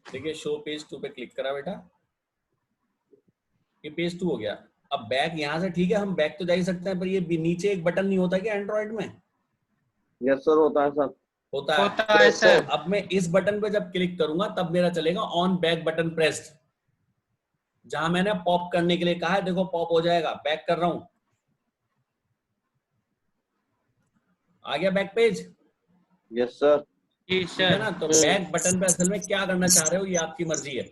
देखिए, शो पेज 2 पे क्लिक करा बेटा, ये पेज 2 हो गया। अब बैक यहां से, ठीक है, हम बैक तो जा ही सकते हैं, पर ये नीचे एक बटन नहीं होता क्या एंड्रॉइड में? यस सर होता है सर। होता है सर। अब मैं इस बटन पे जब क्लिक करूंगा तब मेरा चलेगा ऑन बैक बटन प्रेस्ड। जहां मैंने पॉप करने के लिए कहा है, देखो पॉप हो जाएगा। बैक कर रहा हूं, आ गया बैक पेज। Yes sir. जी ठीक है सर। ना। तो बैक बटन पे असल में क्या करना चाह रहे हो ये आपकी मर्जी है।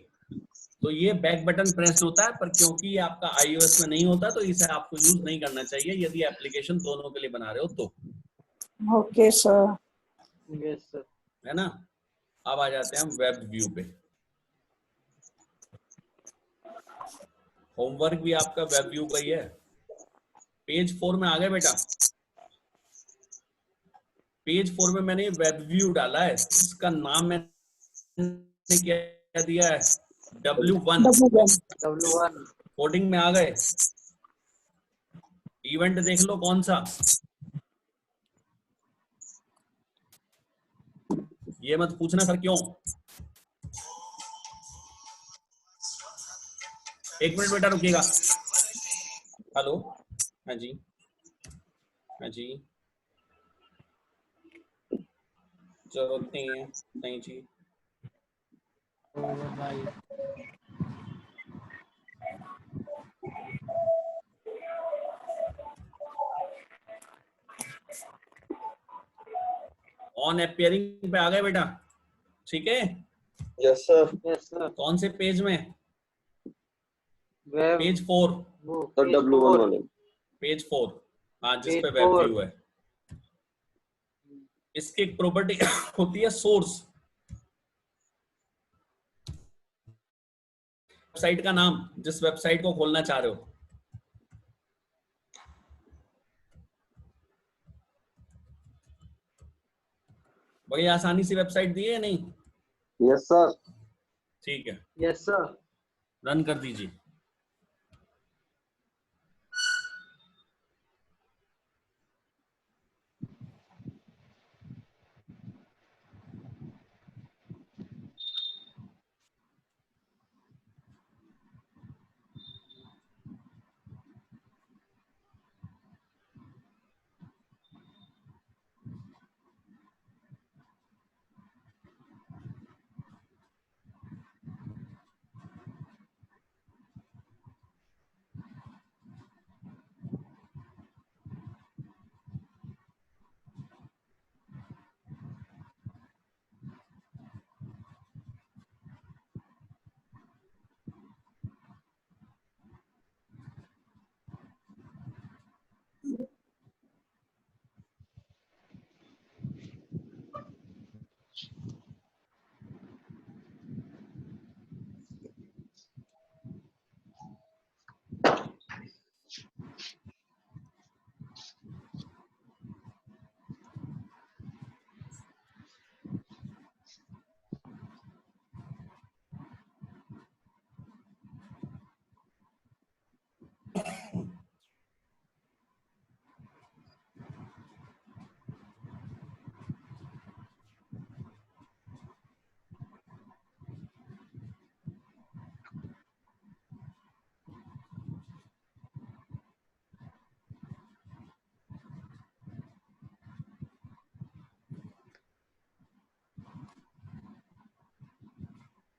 तो ये बैक बटन प्रेस होता है, पर क्योंकि ये आपका iOS में नहीं होता तो इसे आपको यूज नहीं करना चाहिए यदि एप्लीकेशन दोनों के लिए बना रहे हो तो, ओके सर। Yes sir. है ना। अब आ जाते हैं हम वेब व्यू पे। होमवर्क भी आपका वेब व्यू का ही है। पेज 4 में आ गए बेटा। पेज 4 में मैंने वेब व्यू डाला है, इसका नाम मैंने क्या दिया है, W1। W1। कोडिंग में आ गए। इवेंट देख लो कौन सा, ये मत पूछना सर क्यों। एक मिनट बेटा रुकिएगा। हेलो, हाँ जी, हाँ जी, जरूरत नहीं है, नहीं जी। ऑन अपियरिंग पे आ गए बेटा, ठीक है। Yes sir. Yes sir. कौन से पेज में, वेब पेज 4। सर W1 वाले। पेज 4, हाँ, जिस पेज पे वेब 4। व्यू है। इसकी एक प्रॉपर्टी होती है सोर्स, वेबसाइट का नाम, जिस वेबसाइट को खोलना चाह रहे हो। वही आसानी सी वेबसाइट दी है नहीं? Yes sir. ठीक है, यस सर। रन कर दीजिए।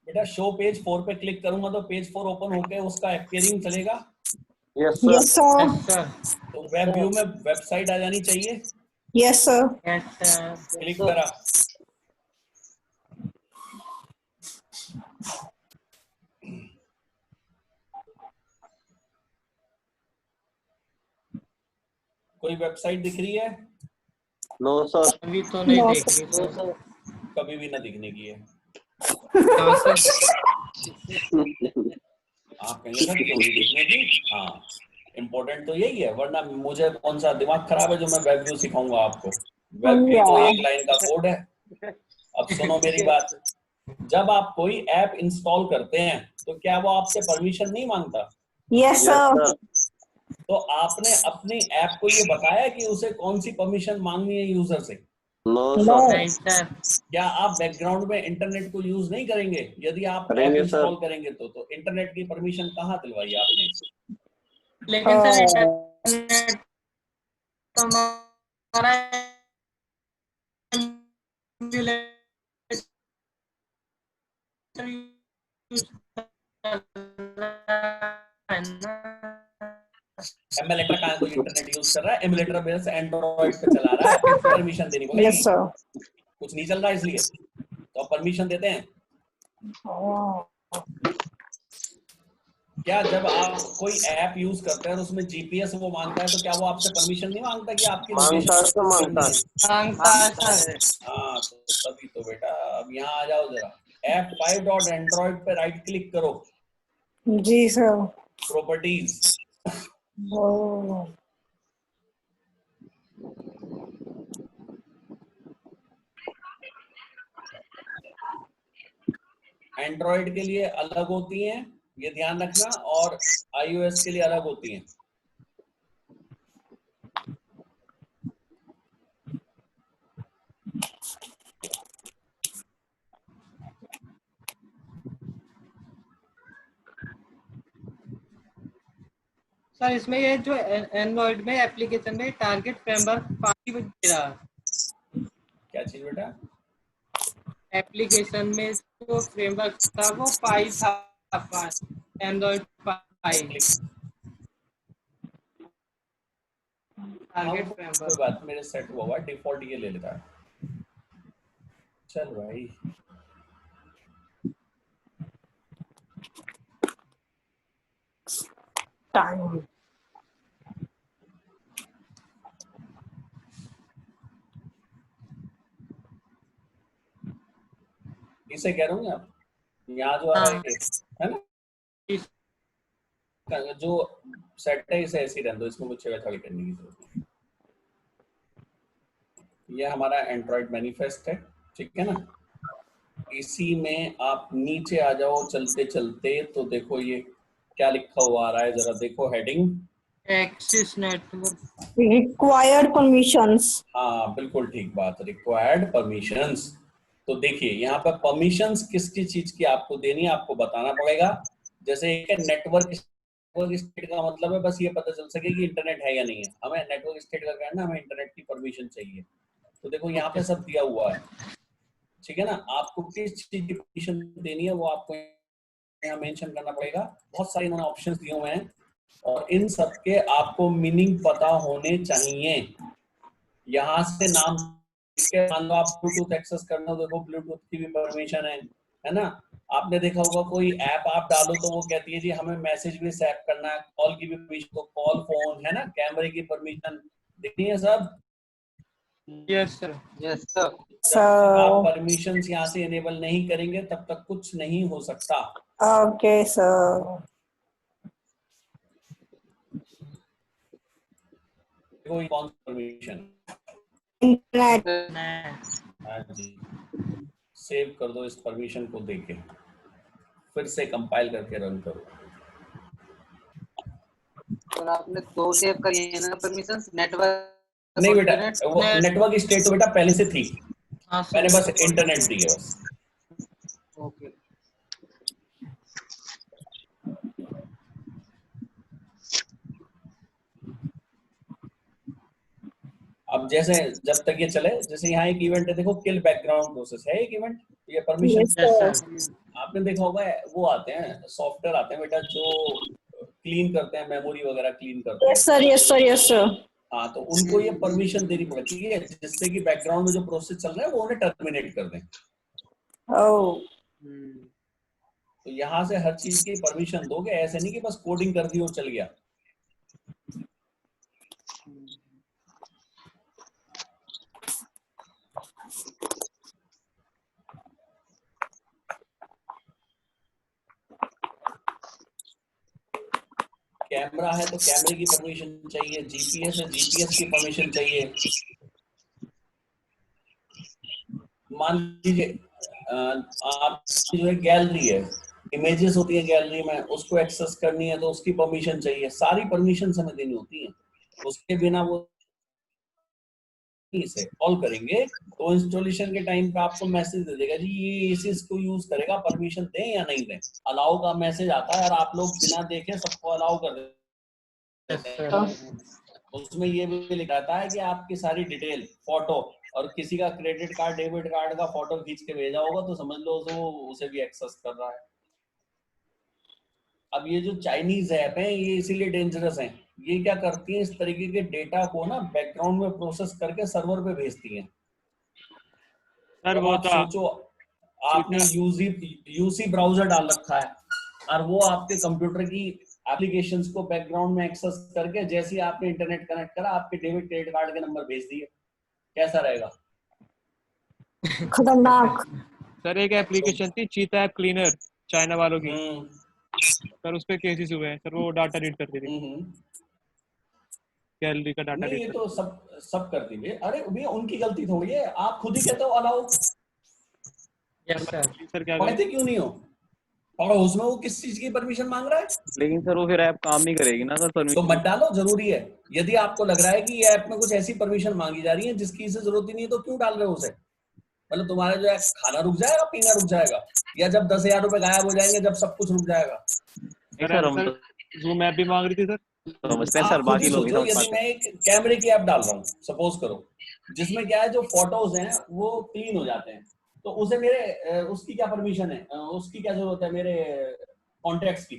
बेटा शो पेज 4 पे क्लिक करूंगा तो पेज 4 ओपन होके उसका अपीयरिंग चलेगा। Yes sir. Yes sir. Yes sir. तो वेब व्यू में वेबसाइट आ जानी चाहिए। Yes sir. Yes sir. Click करा, कोई वेबसाइट दिख रही है? No sir. अभी तो नहीं No, देख रही सर। कभी भी ना दिखने की है। हाँ सर। आप कहेंगे सर क्यों नहीं दिखने की? हाँ, इम्पोर्टेंट तो यही है, वरना मुझे कौन सा दिमाग खराब है जो मैं वेब व्यू सिखाऊंगा आपको। वेब व्यू तो एक लाइन का कोड है। अब सुनो मेरी बात, जब आप कोई ऐप इंस्टॉल करते हैं तो क्या वो आपसे परमिशन नहीं मांगता? Yes sir. तो आपने अपनी ऐप को ये बताया कि उसे कौन सी परमिशन मांगनी है यूजर से? No No. सर। नहीं सर। क्या आप बैकग्राउंड में इंटरनेट को यूज नहीं करेंगे? यदि आप ऐप करेंगे इंस्टॉल सर। करेंगे तो इंटरनेट की परमिशन कहाँ दिलवाई आपने? लेकिन सर इंटरनेट तो हमारा एमुलेटर कहाँ कोई इंटरनेट यूज कर रहा है? एमुलेटर बेस एंड्रॉइड पे चला रहा है, परमिशन देनी यस पड़ेगी। सर। कुछ नहीं चल रहा है इसलिए तो आप परमिशन देते हैं क्या? जब आप कोई ऐप यूज करते हैं और उसमें जीपीएस वो मांगता है तो क्या वो आपसे परमिशन नहीं मांगता कि आपकी मांगता है तो मांगता है। मांगता है सर। हाँ तो तभी तो बेटा अब यहाँ आ जाओ जरा F5.Android पे राइट क्लिक करो, जी सर। प्रॉपर्टीज, ओ एंड्रॉइड के लिए अलग होती हैं ये ध्यान रखना और iOS के लिए अलग होती हैं। सर इसमें ये जो एंड्रॉइड में एप्लीकेशन में टारगेट फ्रेमवर्क 5 दे रहा है। क्या चीज बेटा? एप्लीकेशन में जो फ्रेमवर्क था वो 5 था, एंड्रॉइड 5 टारगेट कोई फ्रेमवर्क। बात मेरे सेट हुआ हुआ डिफॉल्ट ये ले लेता है। चल भाई टाइम इसे कह रहा हूँ आप यहाँ जो आ रहा है ना जो सेट है इसे ऐसे ही रहने दो, इसमें कुछ छेड़छाड़ी करने की जरूरत नहीं। ये हमारा एंड्रॉइड मैनिफेस्ट है, ठीक है ना। इसी में आप नीचे आ जाओ चलते चलते तो देखो ये क्या लिखा हुआ आ रहा है, जरा देखो heading access network required permissions. हाँ बिल्कुल ठीक बात, रिक्वायर्ड परमिशंस। तो देखिए यहाँ पर परमिशंस किसकी चीज की आपको देनी है आपको बताना पड़ेगा। जैसे एक नेटवर्क स्टेट का मतलब है बस ये पता चल सके कि इंटरनेट है या नहीं है, हमें नेटवर्क स्टेट का कहना हमें इंटरनेट की परमिशन चाहिए। तो देखो यहाँ पे सब दिया हुआ है, ठीक है ना। आपको किस चीज की परमिशन देनी है वो आपको यहाँ मेंशन करना पड़ेगा। बहुत सारे इन्होंने ऑप्शंस दिए हुए हैं और इन सब के आपको मीनिंग पता होने चाहिए। यहाँ से नाम मान लो आप ब्लूटूथ एक्सेस करना हो, देखो ब्लूटूथ की भी परमिशन है ना। आपने देखा होगा कोई ऐप आप डालो तो वो कहती है जी हमें मैसेज भी सेव करना है, कॉल की भी परमिशन, तो कॉल फोन है ना, कैमरे की परमिशन देखनी है सब। Yes sir. Yes sir. आप परमिशंस यहाँ से इनेबल नहीं करेंगे तब तक कुछ नहीं हो सकता। Okay sir. देखो कौन सी परमिशन, इंटरनेट। हाँ जी, सेव कर दो इस परमिशन को देके, फिर से कंपाइल करके रन करो। सर आपने 2 सेव करी है ना परमिशंस, नेटवर्क नहीं बेटा वो नेटवर्क स्टेट तो बेटा पहले से थी, मैंने बस इंटरनेट दी है बस। ओके। अब जैसे जब तक ये चले, जैसे यहाँ एक इवेंट है देखो, किल बैकग्राउंड प्रोसेस है एक इवेंट, ये परमिशन आपने देखा होगा। वो आते हैं सॉफ्टवेयर आते हैं बेटा जो क्लीन करते हैं, मेमोरी वगैरह क्लीन करते हैं। Yes sir yes sir yes sir. हाँ तो उनको ये परमिशन देनी पड़ती है जिससे कि बैकग्राउंड में जो प्रोसेस चल रहा है वो उन्हें टर्मिनेट कर दें। ओह तो यहाँ से हर चीज की परमिशन दोगे, ऐसे नहीं कि बस कोडिंग कर दी और चल गया। कैमरा है तो कैमरे की परमिशन चाहिए, जीपीएस है जीपीएस की परमिशन चाहिए। मान लीजिए आप जो है गैलरी है, इमेजेस होती है गैलरी में, उसको एक्सेस करनी है तो उसकी परमिशन चाहिए। सारी परमिशन हमें देनी होती है, उसके बिना वो इसे कॉल करेंगे तो इंस्टॉलेशन के टाइम पे आपको मैसेज दे देगा जी ये इस को यूज करेगा, परमिशन दें या नहीं दें। अलाउ का मैसेज आता है और आप लोग बिना देखे सबको अलाउ कर देते हैं। उसमें ये भी लिखा था है कि आपकी सारी डिटेल, फोटो, और किसी का क्रेडिट कार्ड डेबिट कार्ड का फोटो खींच के भेजा होगा तो समझ लो वो उसे भी एक्सेस कर रहा है। अब ये जो चाइनीज ऐप हैं ये इसीलिए डेंजरस हैं, ये क्या करती हैं इस तरीके के डेटा को ना बैकग्राउंड में प्रोसेस करके सर्वर पे भेजती हैं। सर अब वो आप था सोचो, आपने यूसी ब्राउजर डाल रखा है और वो आपके कंप्यूटर की एप्लीकेशंस को बैकग्राउंड में एक्सेस करके जैसे ही आपने इंटरनेट कनेक्ट करा आपके डेबिट क्रेडिट कार्ड के नंबर भेज दिए, कैसा रहेगा? खतरनाक। सर एक एप्लीकेशन थी चीता ऐप क्लीनर, चाइना वालों की। हम्म सर उस पे केसेस हुए हैं सर, वो डाटा रीड करती थी, हम्म। गैलरी का डाटा नहीं रीड ये करती तो सब करती है। अरे भैया उनकी गलती थोड़ी है, आप खुद ही कहते हो अलाउ, यस सर। थी। सर क्या करूं? पढ़ते क्यों नहीं हो? और उसमें वो किस चीज की परमिशन मांग रहा है? लेकिन सर वो फिर ऐप काम नहीं करेगी ना सर, तो परमिशन। मत डालो, जरूरी है। यदि आपको लग रहा है कि ये ऐप में कुछ ऐसी परमिशन मांगी जा रही है जिसकी इसे जरूरत ही नहीं है तो क्यों डाल रहे हो उसे? मतलब तुम्हारा जो है खाना रुक जाएगा, पीना रुक जाएगा, या जब 10,000 रुपए गायब हो जाएंगे जब सब कुछ रुक जाएगा? नहीं सर, हम सर तो जूम ऐप भी मांग रही थी सर। समझते हैं सर, आप खुद ही बाकी लोग नहीं सोचो, समझ यदि पाते। मैं एक कैमरे की ऐप डाल रहा हूँ सपोज करो, जिसमें क्या है जो फोटोज हैं वो क्लीन हो जाते हैं, तो उसे मेरे उसकी क्या परमिशन है, उसकी क्या जरूरत है मेरे कॉन्टेक्ट्स की?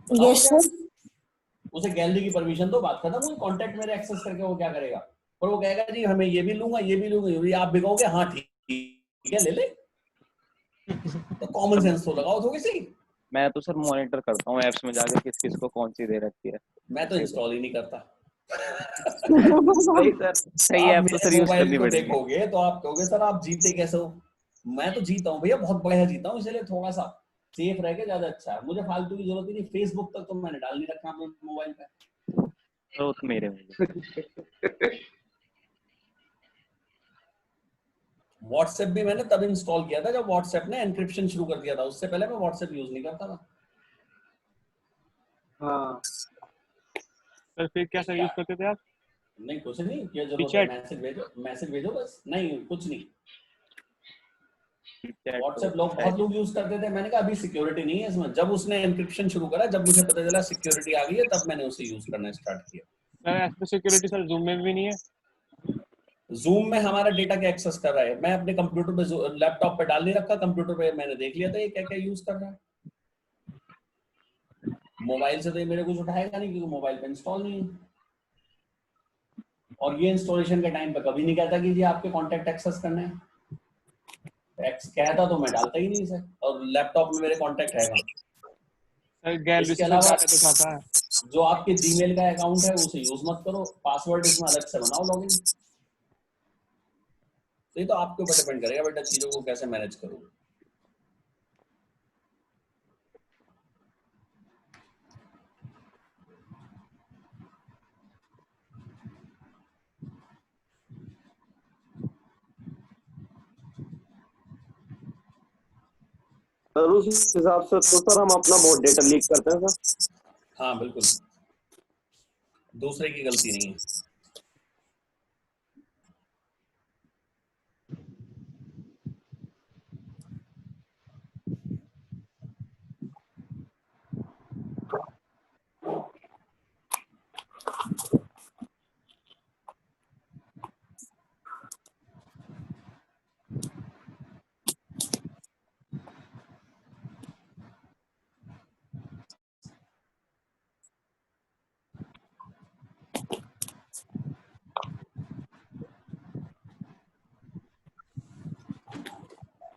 बताओ यस मुझे आप। सर। उसे गैलरी की परमिशन दो, बात खत्म हुई। कॉन्टेक्ट मेरे एक्सेस करके वो क्या करेगा? पर वो कहेगा जी हमें ये भी लूंगा, ये भी लूंगा, ये भी। आप भी कहोगे हाँ ठीक है ले ले। तो कॉमन सेंस तो लगाओ थोड़ी सी। मैं तो सर मॉनिटर करता हूँ ऐप्स में जाकर किस किस को कौन सी दे रखी है। मैं तो इंस्टॉल ही नहीं करता। भाई सर, सही आप ऐप तो मेरे सर यूज मोबाइल करनी को पड़ेगी। देखोगे तो आप कहोगे सर आप जीते कैसे हो? मैं तो जीता हूँ भैया, बहुत बढ़िया जीता हूँ, इसलिए थोड़ा सा सेफ रह के ज्यादा अच्छा है। मुझे फालतू की जरूरत ही नहीं। फेसबुक तक तो मैंने डाल नहीं रखा अपने मोबाइल पे। सर वो तो मेरे में व्हाट्सएप भी मैंने तब इंस्टॉल किया था जब व्हाट्सएप ने एनक्रिप्शन शुरू कर दिया था, उससे पहले मैं व्हाट्सएप यूज नहीं करता था। हाँ सर फिर क्या सर यूज करते थे आप? नहीं कुछ नहीं, क्या जरूरत है? चैट। मैसेज भेजो बस। नहीं कुछ नहीं। चैट तो व्हाट्सएप लोग है। बहुत लोग यूज करते थे, मैंने कहा अभी सिक्योरिटी नहीं है इसमें। जब उसने एनक्रिप्शन शुरू करा, जब मुझे पता चला सिक्योरिटी आ गई है, तब मैंने उसे यूज करना स्टार्ट किया। सर ऐसे सिक्योरिटी सर जूम में भी नहीं है। जूम में हमारा डेटा क्या एक्सेस कर रहा है? मैं अपने कंप्यूटर पे लैपटॉप पे डाल नहीं रखा, कंप्यूटर पे मैंने देख लिया था ये क्या क्या यूज कर रहा है। मोबाइल से तो ये मेरे कुछ उठाएगा नहीं क्योंकि मोबाइल पे इंस्टॉल नहीं है। और ये इंस्टॉलेशन के टाइम पे कभी नहीं कहता कि जी आपके कॉन्टेक्ट एक्सेस करने हैं। कहता तो मैं डालता ही नहीं इसे, और लैपटॉप में मेरे कॉन्टेक्ट है कहाँ? सर गैलरी इसके से सर अलावा डाटा दिखाता है। जो आपके जीमेल का अकाउंट है उसे यूज मत करो, पासवर्ड इसमें अलग से बनाओ लॉगिन। तो ये तो आपके ऊपर डिपेंड करेगा बेटा चीजों को कैसे मैनेज करोगे। सर उस हिसाब से तो सर हम अपना बहुत डेटा लीक करते हैं सर। हाँ बिल्कुल, दूसरे की गलती नहीं है।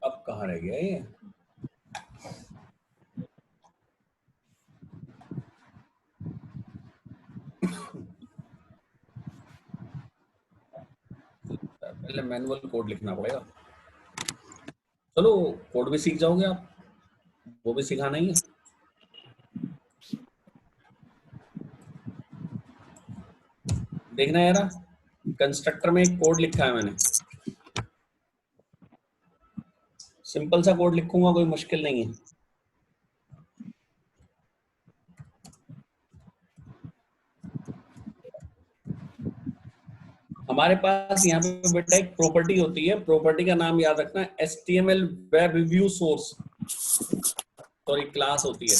अब कहाँ रह गया ये? पहले मैनुअल कोड लिखना पड़ेगा। चलो कोड भी सीख जाओगे आप, वो भी सिखाना ही है। देखना यार, कंस्ट्रक्टर में एक कोड लिखा है मैंने, सिंपल सा कोड लिखूंगा, कोई मुश्किल नहीं है। हमारे पास यहाँ पे बेटा एक प्रॉपर्टी होती है, प्रॉपर्टी का नाम याद रखना, HTML web view source, sorry class होती है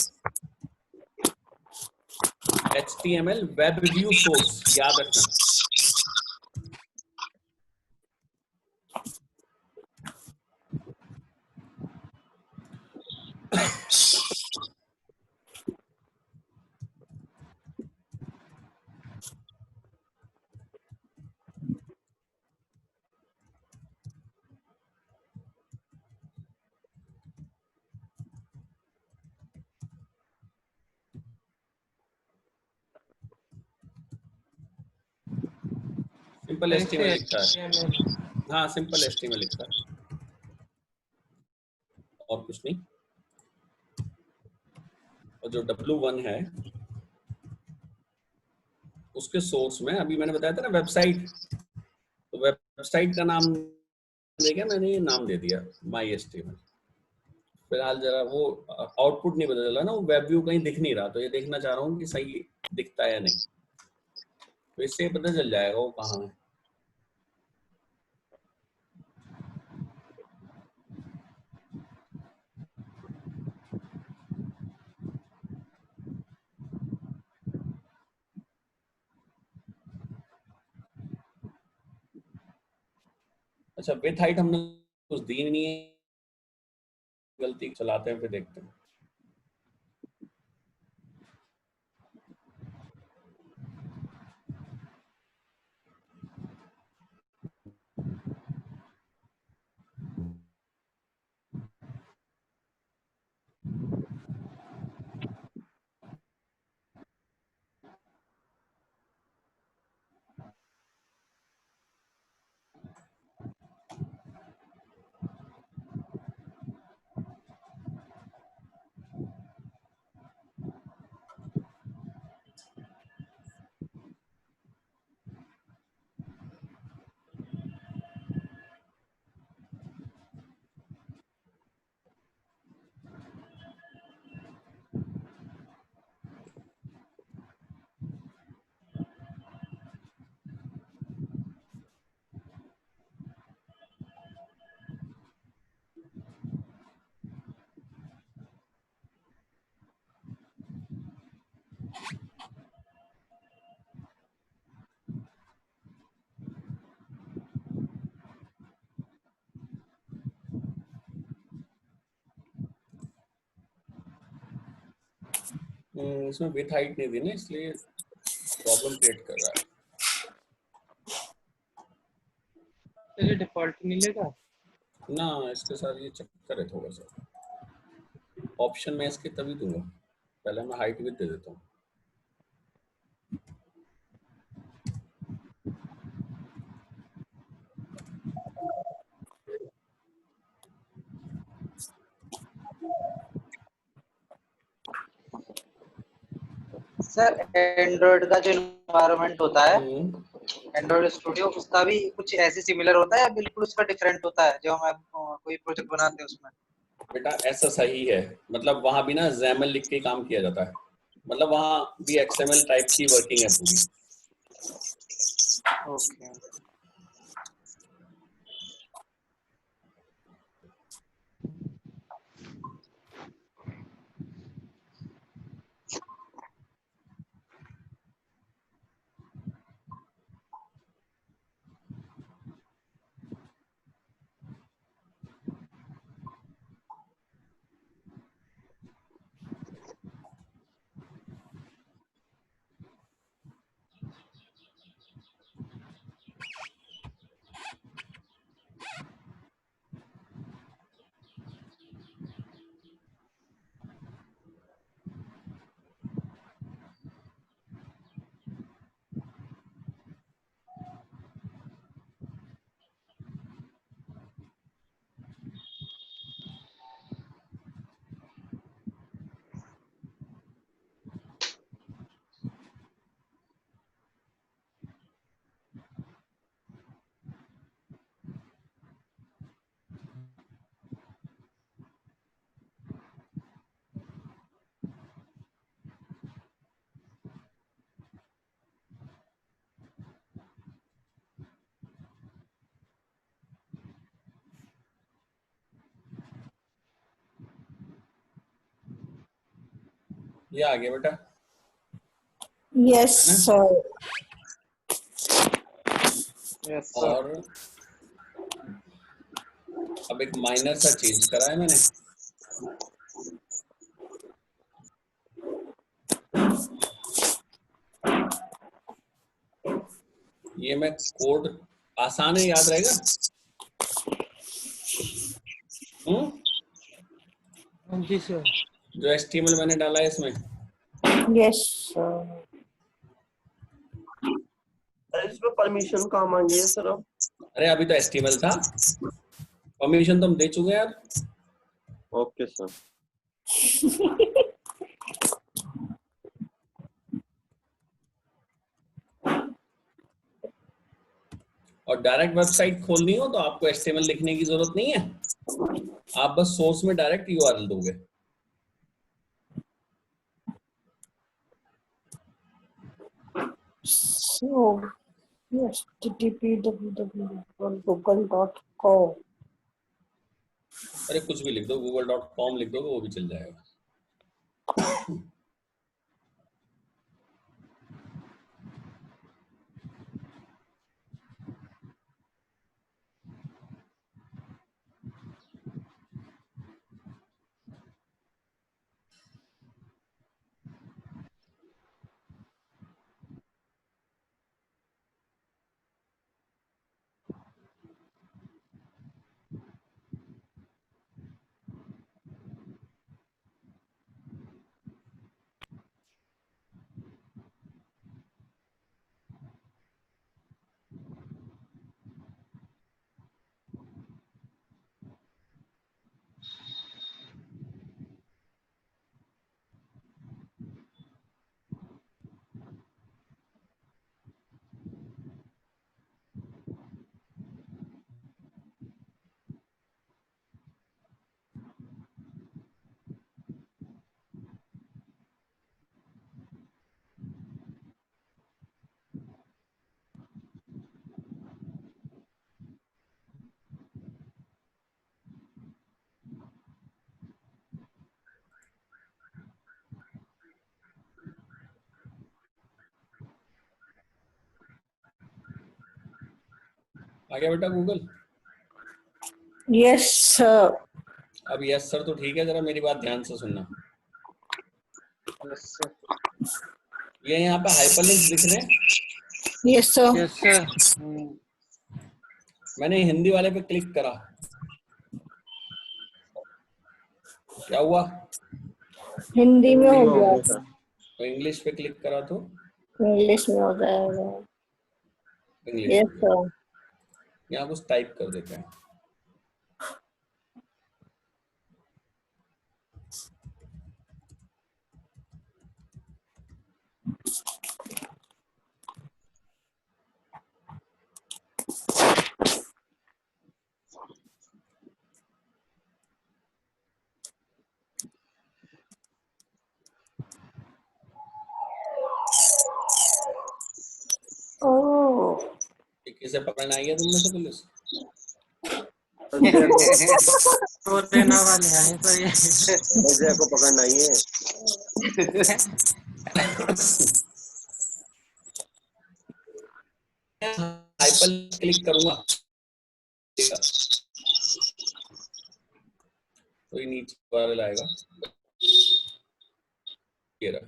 HTML वेब व्यू सोर्स, याद रखना। सिंपल HTML लिखा है। हाँ सिंपल HTML लिखा है और कुछ नहीं। और जो W1 है उसके सोर्स में अभी मैंने बताया था ना वेबसाइट, तो वेबसाइट का नाम देखा मैंने, ये नाम दे दिया MyHTML। फिलहाल जरा वो आउटपुट नहीं पता चला ना, वो वेब व्यू कहीं दिख नहीं रहा, तो ये देखना चाह रहा हूँ कि सही दिखता है या नहीं, तो इससे पता चल जाएगा वो कहाँ है। अच्छा विथ हाइट हमने कुछ दी नहीं है, गलती चलाते हैं फिर देखते हैं। इसमें विथ हाइट नहीं दी ना, इसलिए प्रॉब्लम क्रिएट कर रहा है। चलिए डिफॉल्ट नहीं लेगा ना इसके साथ ये चक्कर है थोड़ा सा। ऑप्शन में इसके तभी दूंगा, पहले मैं हाइट विथ दे देता हूँ। सर एंड्रॉइड का जो एनवायरनमेंट होता है एंड्रॉइड स्टूडियो, उसका भी कुछ ऐसे सिमिलर होता है या बिल्कुल उसका डिफरेंट होता है जो हम कोई प्रोजेक्ट बनाते हैं उसमें? बेटा ऐसा सही है, मतलब वहां भी ना XAML लिख के काम किया जाता है, मतलब वहां भी XML टाइप की वर्किंग है पूरी। ओके ये आ गया बेटा। Yes, sir. Yes sir. और अब एक माइनर सा चेंज करा है मैंने, ये मैं कोड आसान है, याद रहेगा? जी सर। जो HTML मैंने डाला है इसमें, Yes, sir. इसमें परमिशन कहाँ मांगी है सर अब? अरे अभी तो HTML था, परमिशन तो हम दे चुके हैं यार। Okay sir. और डायरेक्ट वेबसाइट खोलनी हो तो आपको HTML लिखने की जरूरत नहीं है, आप बस सोर्स में डायरेक्ट URL दोगे। So, yes, http://google.com. अरे कुछ भी लिख दो, google.com लिख दोगे वो भी चल जाएगा। आ गया बेटा गूगल? Yes, sir. अब यस सर तो ठीक है, जरा मेरी बात ध्यान से सुनना। ये यहाँ पे हाइपरलिंक्स दिख रहे हैं? Yes, sir. Yes sir. मैंने हिंदी वाले पे क्लिक करा, क्या हुआ? हिंदी में हो हिंदी में गया, होंगे सर। तो इंग्लिश पे क्लिक करा तो इंग्लिश में हो जाएगा। इंग्लिश Yes, में। sir. यहाँ कुछ टाइप कर देते हैं। Oh. किसे पकड़ना आई है तुम में से पुलिस? तो देना वाले हैं सर ये। अजय को पकड़ना ही है। हाइपर क्लिक करूंगा तो ये नीचे वाला आएगा, ये रहा।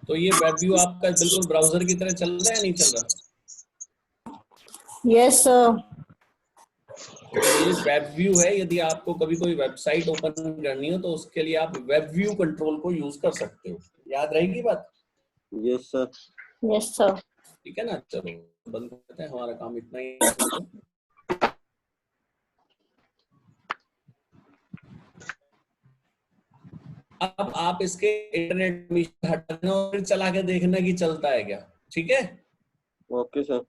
तो ये वेब व्यू आपका बिल्कुल ब्राउजर की तरह चल रहा है, नहीं चल रहा? Yes, sir. ये वेब व्यू है, यदि आपको कभी कोई वेबसाइट ओपन करनी हो तो उसके लिए आप वेब व्यू कंट्रोल को यूज कर सकते हो। याद रहेगी बात? Yes sir. Yes, sir. ठीक है ना? चलो बंद करते हैं, हमारा काम इतना ही है। अब आप इसके इंटरनेट में हटाना और फिर चला के देखना कि चलता है क्या, ठीक है? Okay sir.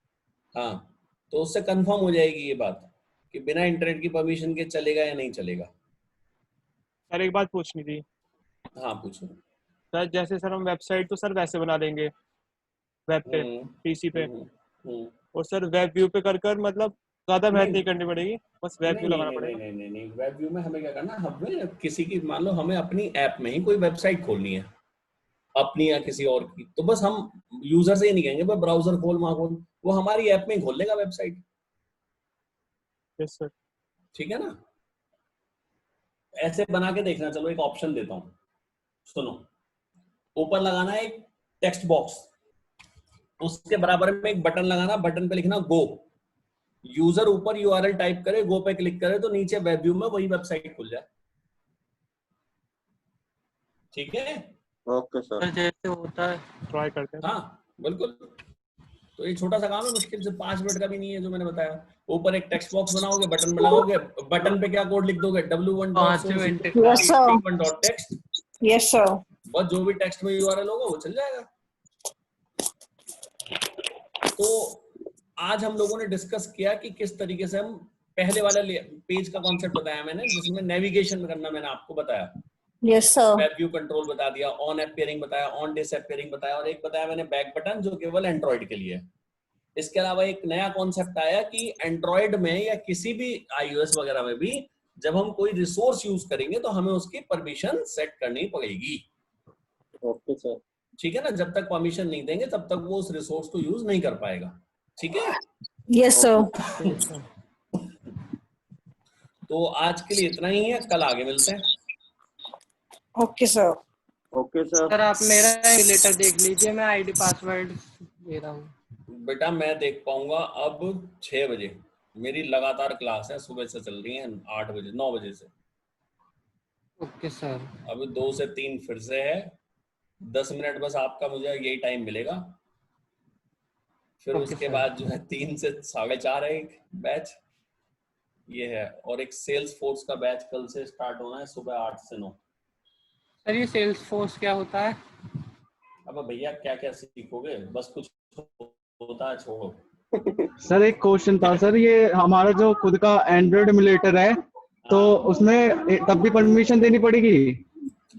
हाँ, तो उससे कंफर्म हो जाएगी ये बात कि बिना इंटरनेट की परमिशन के चलेगा या नहीं चलेगा। सर एक बात पूछनी थी हाँ पूछो। सर, जैसे सर हम वेबसाइट तो सर वैसे बना देंगे वेब पे, पीसी पे, और सर वेब व्यू पे कर मतलब ज्यादा मेहनत नहीं करनी पड़ेगी, बस वेब व्यू लगाना पड़ेगा। नहीं, वेब व्यू में हमें क्या करना, हमें किसी की, मान लो हमें अपनी ऐप में ही कोई वेबसाइट खोलनी है अपनी या किसी और की, तो बस हम यूजर से ही नहीं कहेंगे भाई ब्राउजर खोल वहां खोल, वो हमारी ऐप में ही खोल लेगा वेबसाइट। Yes sir. ठीक है ना, ऐसे बना के देखना। चलो एक ऑप्शन देता हूं, सुनो। ऊपर लगाना है एक टेक्स्ट बॉक्स, उसके बराबर में एक बटन लगाना, बटन पे लिखना गो। यूजर ऊपर यूआरएल टाइप करे, गो पे क्लिक करे तो नीचे वेब व्यू में वही वेबसाइट खुल जाए। ठीक है, ओके सर। जैसे होता है ट्राई करते हैं। हाँ बिल्कुल। तो ये छोटा सा काम है, मुश्किल से 5 मिनट का भी नहीं है जो मैंने बताया। ऊपर एक टेक्स्ट बॉक्स बनाओगे, बटन बनाओगे, बटन पे क्या कोड लिख दोगे, Yes, sir. w1.so/w1.text, Yes, sir. बस जो भी टेक्स्ट में यूआरएल होगा वो चल जाएगा। तो आज हम लोगों ने डिस्कस किया कि किस तरीके से हम पहले वाला पेज का कॉन्सेप्ट बताया मैंने, जिसमें नेविगेशन करना मैंने आपको बताया। Yes, sir. Web view control बता दिया, ऑन ऐप पेयरिंग बताया, ऑन डिस ऐप पेयरिंग बताया, और एक बताया मैंने बैक बटन जो केवल एंड्रॉइड के लिए है। इसके अलावा एक नया कॉन्सेप्ट आया कि एंड्रॉइड में या किसी भी iOS वगैरह में भी जब हम कोई रिसोर्स यूज करेंगे तो हमें उसकी परमिशन सेट करनी पड़ेगी। Okay sir. ठीक है ना, जब तक परमिशन नहीं देंगे तब तक वो उस रिसोर्स को यूज नहीं कर पाएगा। ठीक है, Yes, sir. तो आज के लिए इतना ही है, कल आगे मिलते हैं। Okay, sir. Okay sir. Sir आप मेरा लेटर देख लीजिए, मैं आईडी पासवर्ड दे रहा हूँ। बेटा मैं देख पाऊंगा अब 6 बजे, मेरी लगातार क्लास है, सुबह से चल रही है 8 बजे 9 बजे से। Okay sir. अभी 2 से 3 फिर से है, 10 मिनट बस आपका मुझे यही टाइम मिलेगा। फिर ओके उसके सर। बाद जो है 3 से 4:30 है एक बैच ये है, और एक सेल्स फोर्स का बैच कल से स्टार्ट होना है सुबह 8 से 9। सर ये सेल्स फोर्स क्या होता है? अब भैया क्या क्या सीखोगे, बस कुछ होता है छोड़ो। सर एक क्वेश्चन था सर, ये हमारा जो खुद का एंड्रॉइड एमुलेटर है तो उसमें तब भी परमिशन देनी पड़ेगी?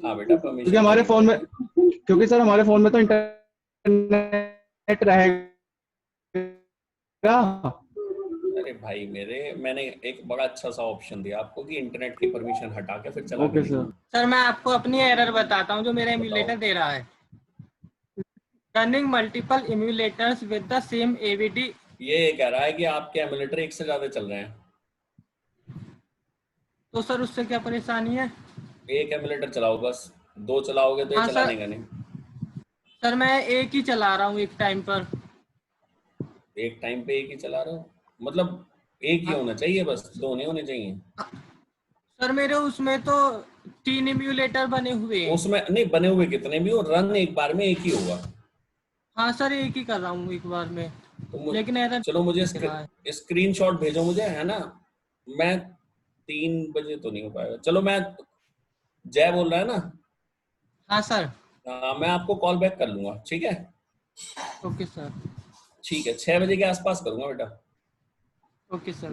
हाँ बेटा परमिशन, क्योंकि हमारे फोन में, क्योंकि सर हमारे फोन में तो इंटरनेट रहेगा। अरे भाई मेरे, मैंने एक बड़ा अच्छा सा ऑप्शन दिया आपको कि इंटरनेट की परमिशन हटा के फिर चला। Okay sir. सर मैं आपको अपनी एरर बताता हूँ जो मेरा एमुलेटर दे रहा है। Running multiple emulators with the same AVD. ये कह रहा है कि आपके एमुलेटर एक से ज्यादा चल रहे हैं। तो सर उससे क्या परेशानी है? एक एमुलेटर चलाओ बस, 2 चलाओगे तो ये हाँ, चलाने सर। का नहीं। सर मैं एक ही चला रहा हूँ एक टाइम पर। एक टाइम पे एक ही चला रहे हो, मतलब एक ही होना चाहिए बस, 2 नहीं होने चाहिए। सर मेरे उसमें तो 3 एमुलेटर बने हुए हैं। उसमें नहीं, बने हुए कितने भी हो, रन एक बार में एक ही होगा। हाँ सर एक ही कर रहा हूँ एक बार में, तो लेकिन एरर चलो मुझे रहा है। स्क्रीनशॉट भेजो मुझे, है ना। मैं 3 बजे तो नहीं हो पाएगा। चलो मैं, जय बोल रहा है ना? हाँ सर। हाँ मैं आपको कॉल बैक कर लूंगा, ठीक है। Okay sir. ठीक है, 6 बजे के आसपास करूंगा बेटा। Okay sir.